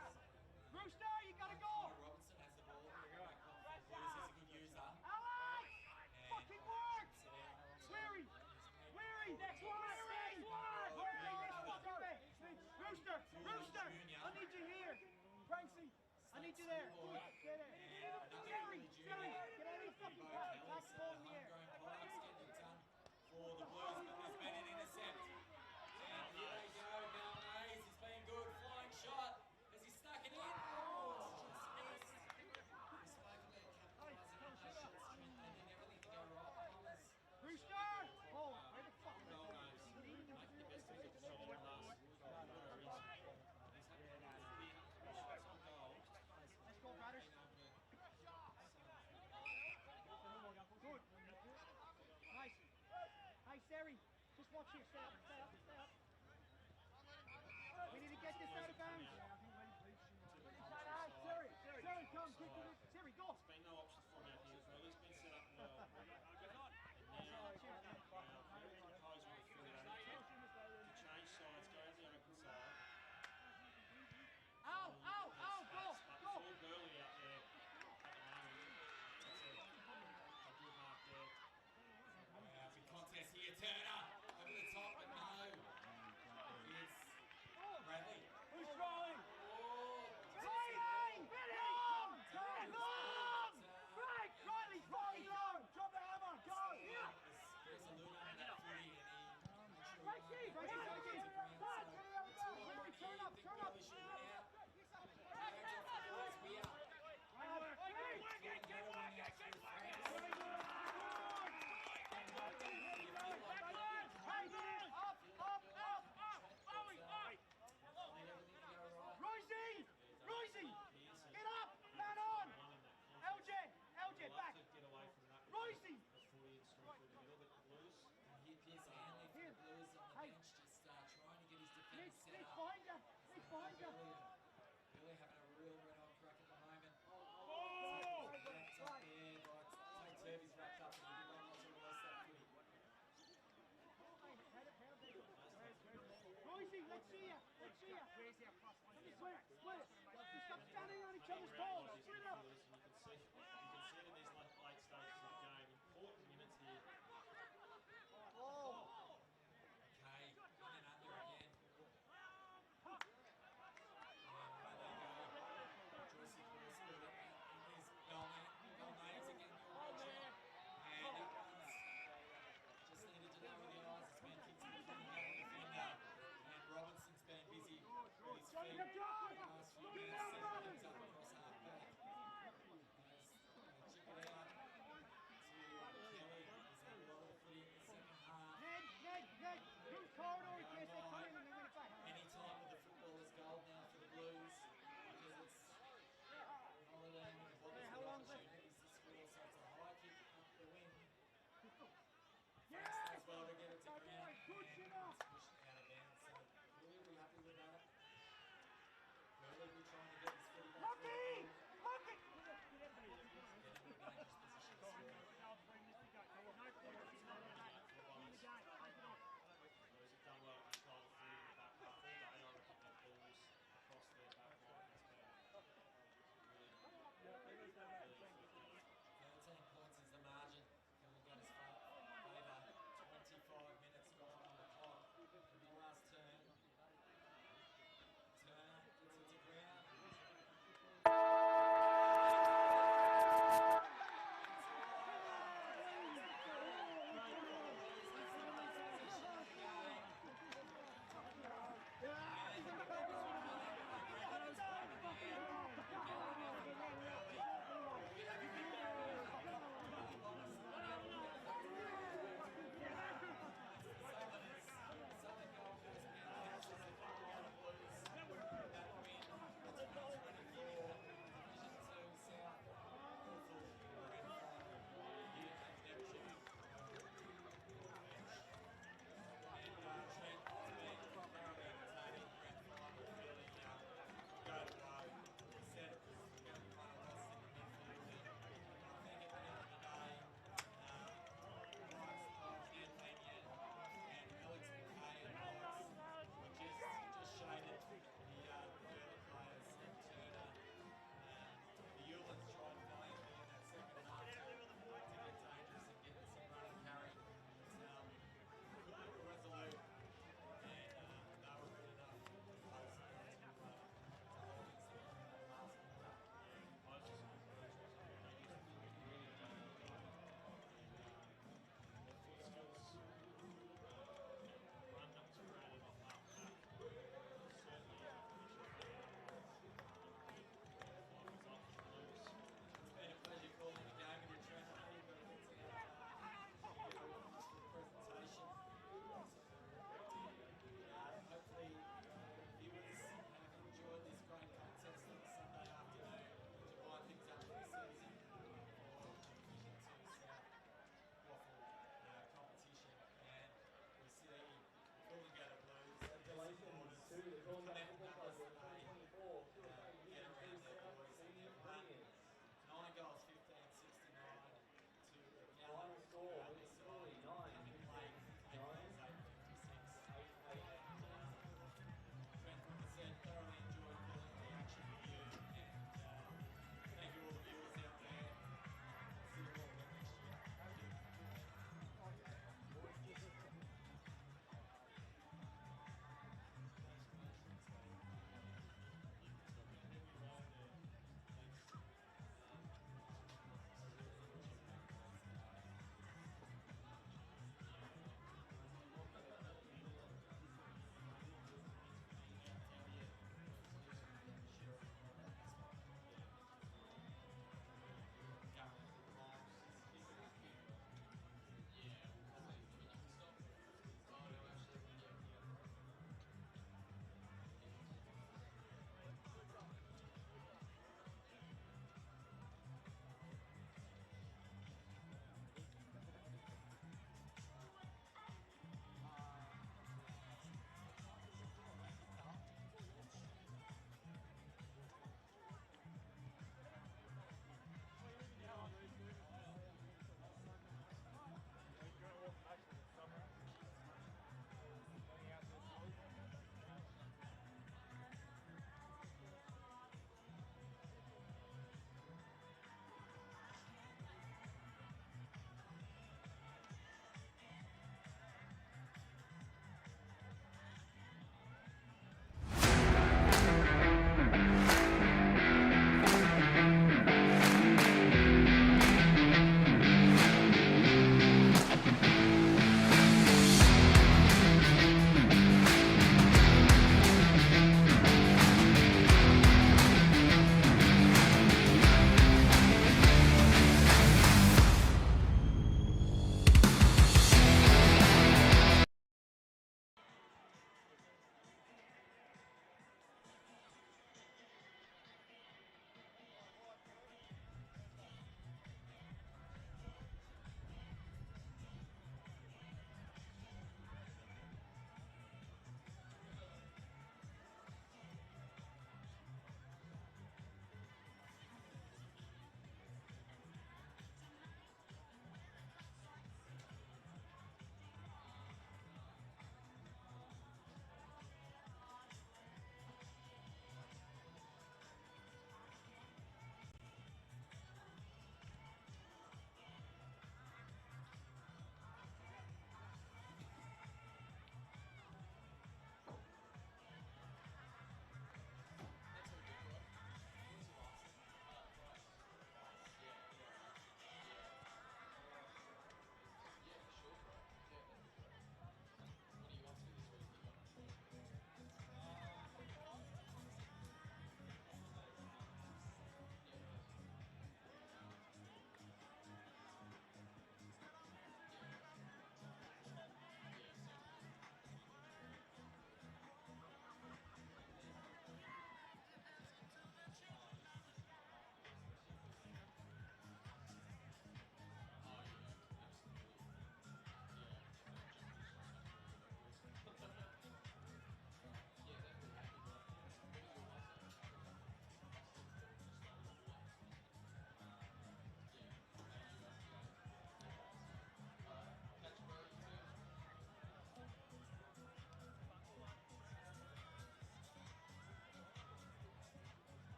Rooster, you gotta go! Robinson has the ball. Blues is a good user. Alex! Fucking work! Weary! Weary! Next one! Next one! Rooster! Rooster! I need you here! Francie! I need you there! Get there! Gary! Gary! Get out of the fucking car! Pass the ball in the air! Homegrown products getting it done for the Blues, but there's been an intercept. And here they go, Balmays. He's been good. Flying shot. Has he stuck it in? Oh, it's just missed. We spoke about capitalising on those shots, Trent. They need everything to go right. Colours. Rooster! Oh, where the fuck is Make the best of it. Let's go, Batters.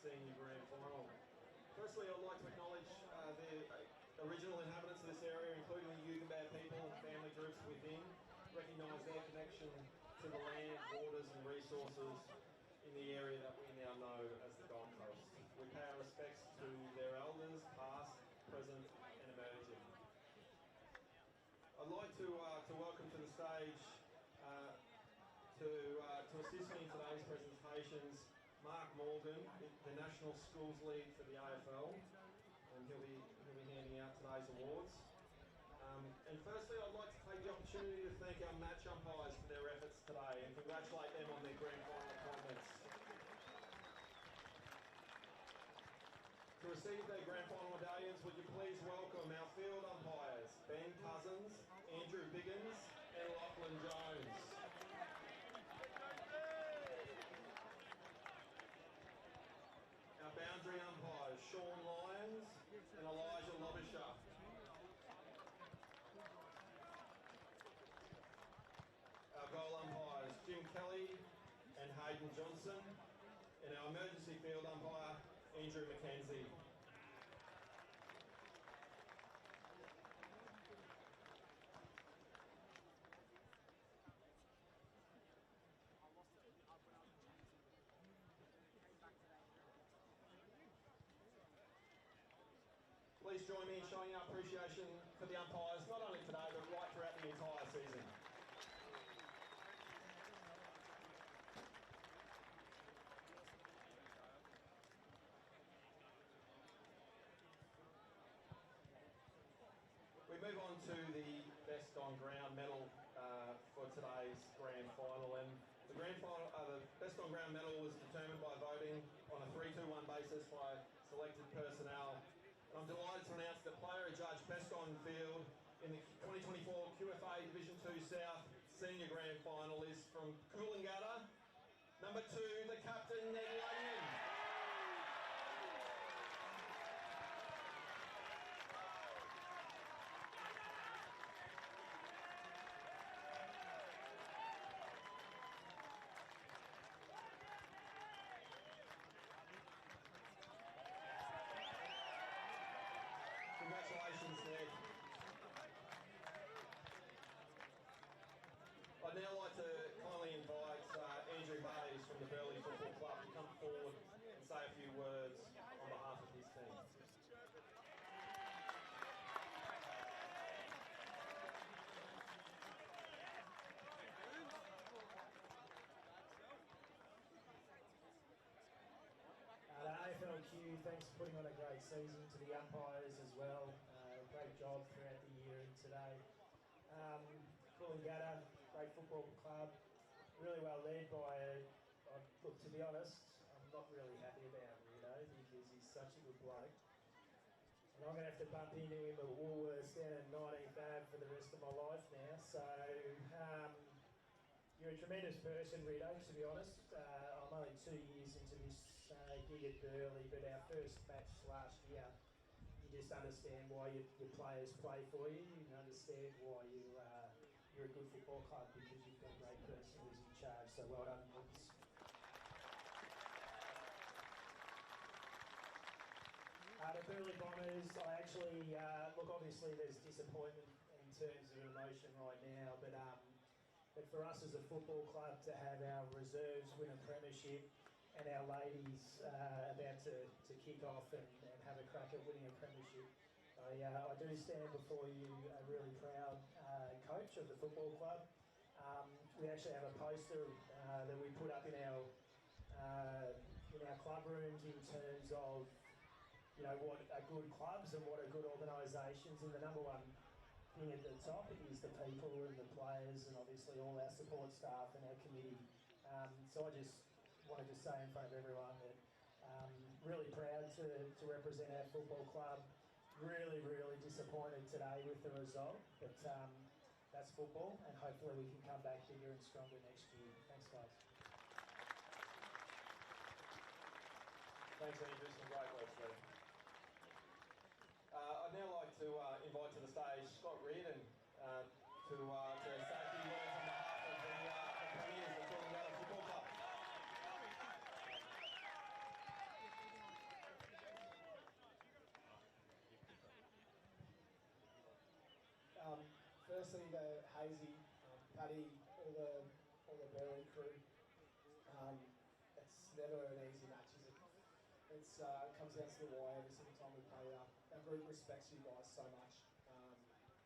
Senior Grand Final. Firstly, I'd like to acknowledge the original inhabitants of this area, including the Yugambeh people and family groups within, recognise their connection to the land, waters and resources in the area that we now know as the Gold Coast. We pay our respects to their elders, past, present and emerging. I'd like to welcome to the stage to assist me in today's presentations Mark Morgan, the National Schools Lead for the AFL, and he'll be handing out today's awards. And firstly, I'd like to take the opportunity to thank our match umpires for their efforts today and congratulate them on their grand final appointments. To receive their grand final medallions, would you please welcome our field umpires, Ben Cousins, Andrew Biggins and Lachlan Jones. Our boundary umpires, Sean Lyons and Elijah Lobisher. Our goal umpires, Jim Kelly and Hayden Johnson. And our emergency field umpire, Andrew McKenzie. Please join me in showing our appreciation for the umpires, not only today, but right throughout the entire season. We move on to the Best on Ground medal for today's grand final, and the Best on Ground medal was determined by voting on a 3-2-1 basis by selected personnel. And I'm delighted to announce that player adjudged Best on Field in the 2024 QFA Division 2 South Senior Grand Final is from Coolangatta, number 2, the captain, Ned Lanyon. Congratulations, Ned. I'd now like to kindly invite Andrew Hayes from the Burleigh Football Club to come forward and say a few words on behalf of his team. The AFLQ, thanks for putting on a great season. To the umpires as well, great job throughout the year and today. Coolangatta, great football club, really well led by look, to be honest, I'm not really happy about Rito because he's such a good bloke. And I'm going to have to bump into him at Woolworths down at 19th Ave for the rest of my life now. So you're a tremendous person, Rito, to be honest. I'm only 2 years into this gig at Burleigh, but our first match last year, you just understand why your players play for you. You can understand why you're a good football club because you've got a great person who's in charge. So well done, Brooks. The Burleigh Bombers, I actually, look, obviously there's disappointment in terms of emotion right now, but for us as a football club to have our reserves win a premiership and our ladies about to kick off and have a crack at winning a premiership, I do stand before you a really proud coach of the football club. We actually have a poster that we put up in our club rooms in terms of what are good clubs and what are good organisations, and the number one thing at the top is the people and the players and obviously all our support staff and our committee. So I just wanted to say in front of everyone that really proud to represent our football club. Really, really disappointed today with the result, but that's football and hopefully we can come back bigger and stronger next year. Thanks, guys. Thanks, Andrew. Some great work there. I'd now like to invite to the stage Scott Reardon to say a few words on behalf of the Premiers, the Coolangatta Football Club. firstly to Hazy, Paddy, all the Burleigh crew. It's never an easy match, is it? It comes down to the wire every single time we play. Our group respects you guys so much.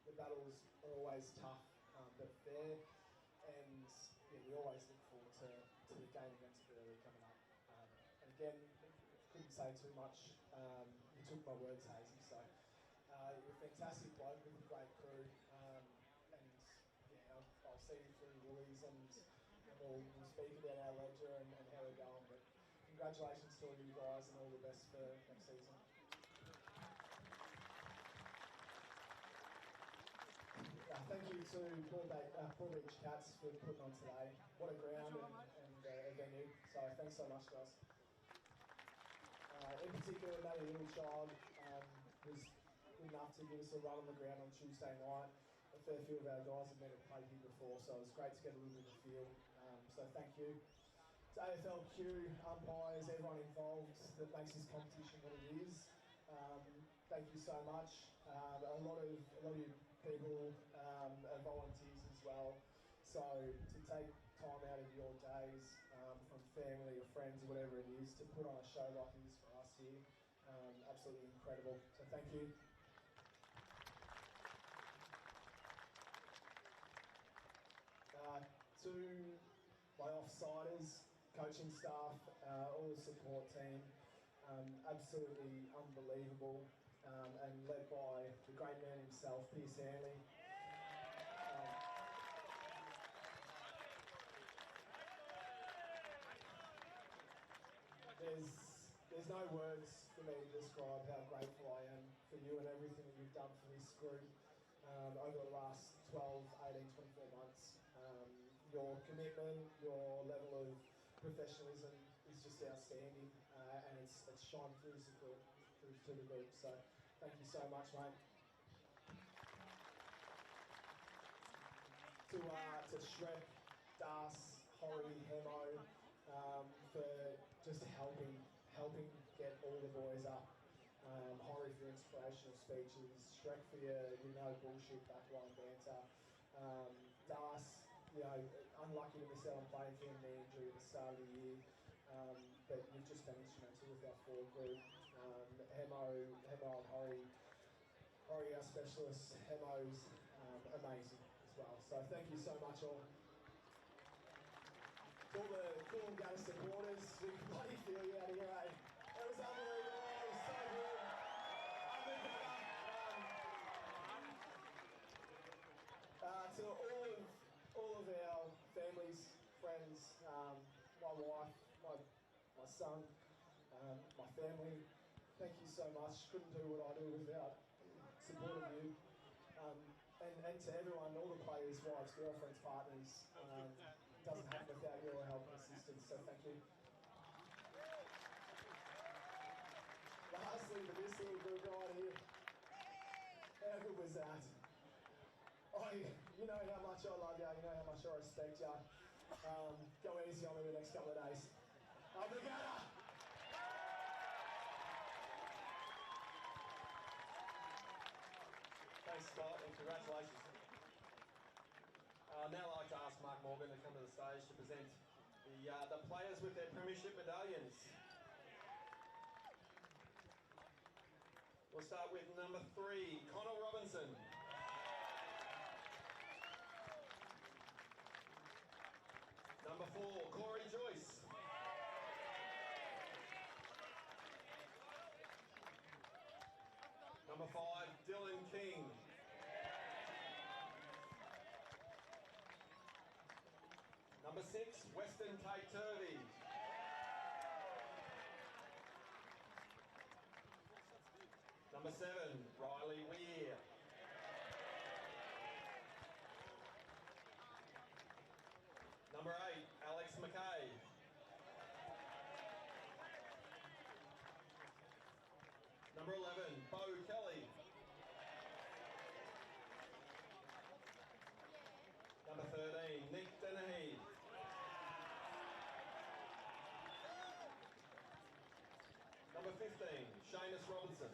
The battles are always tough, but fair, and yeah, we always look forward to the game against Burleigh coming up. And again, couldn't say too much. You took my words, Hazy. So you're a fantastic bloke with a great crew, and yeah, I'll see you through Woolies, and we'll speak about our ledger and how we're going. But congratulations to all you guys, and all the best for next season. Thank you to Bull Beach Cats for putting on today. What a ground and a venue. So thanks so much, guys. In particular, Matty Littlechild was good enough to give us a run on the ground on Tuesday night. A fair few of our guys have never played here before, so it was great to get a little bit of a feel. So thank you. To AFLQ, umpires, everyone involved that makes this competition what it is. Thank you so much. A lot of you people are volunteers as well. So to take time out of your days from family or friends or whatever it is to put on a show like this for us here, absolutely incredible. So thank you. To my offsiders, coaching staff, all the support team, absolutely unbelievable, and led by the great man himself, Pierce Hanley. There's no words for me to describe how grateful I am for you and everything that you've done for this group over the last 12, 18, 24 months. Your commitment, your level of professionalism is just outstanding, and it's shined through to the group. So thank you so much, mate. To Shrek, Das, Horry, Hemo, for just helping get all the boys up. Horry for inspirational speeches, Shrek for your no bullshit backline banter. Das, unlucky to miss out on playing for knee injury at the start of the year, but you've just been instrumental with our forward group. Hemo and Horry, our specialists. Hemo's amazing as well. So thank you so much all. To all the Coolangatta supporters, we can bloody feel you out of here, eh? That was unbelievable. That was so good. To all of our families, friends, my wife, my son, my family, thank you so much. Couldn't do what I do without support of you. And to everyone, all the players, wives, girlfriends, partners, doesn't happen without your help and assistance, so thank you. Lastly, to this little group right here, how good was that? You know how much I love you, you know how much I respect you. Go easy on me the next couple of days. Coolangatta! Thanks, Scott, and congratulations. Now I'd like to ask Mark Morgan to come to the stage to present the players with their premiership medallions. We'll start with number 3, Connor Robinson. Number 4, Corey Joyce. Number 5, Dylan King. Number 6, Weston Kate Turvey. Number 7, Riley Weir. Number 8, Alex McKay. Number 11, Bo Kelly. Number 13, Nick Dennehy. Number 15, Seamus Robinson.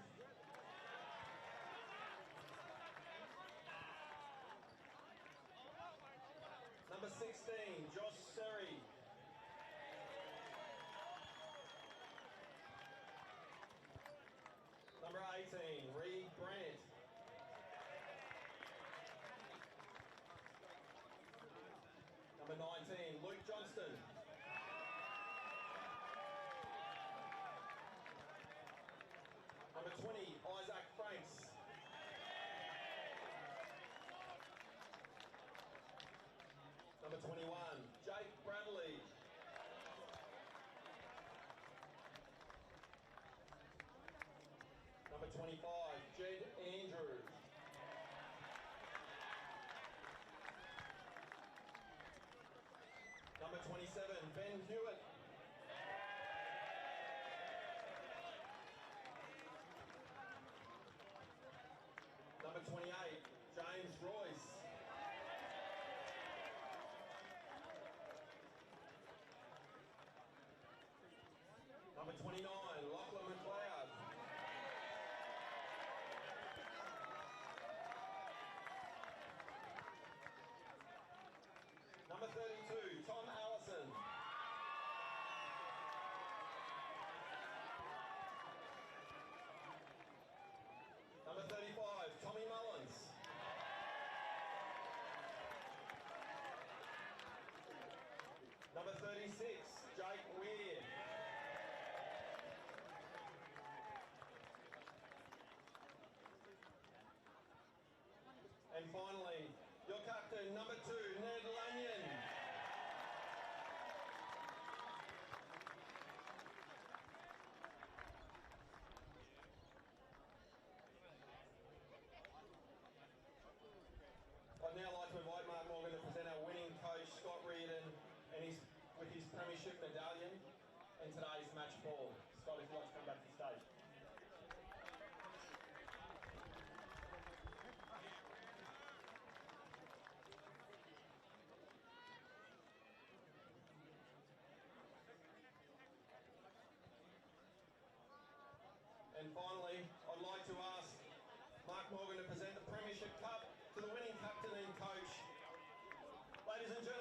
19, Luke Johnston. Number 20, Isaac Franks. Number 21, Jake Bradley. Number 25, Jed Andrews. Number 27, Ben Hewitt. Number 28, James Royce. Number 29, Lachlan McLeod. Number 32, Tom Allison. Number 35, Tommy Mullins. Number 36, Jake Weir. And finally, your captain, number 2, Ned Lanyon. I'd now like to invite Mark Morgan to present our winning coach, Scott Reardon, and with his premiership medallion and today's match ball. Scott, if you'd like to come back to the stage. And finally, I'd like to ask Mark Morgan to present the Premiership Cup to the winning captain and coach. Ladies and gentlemen,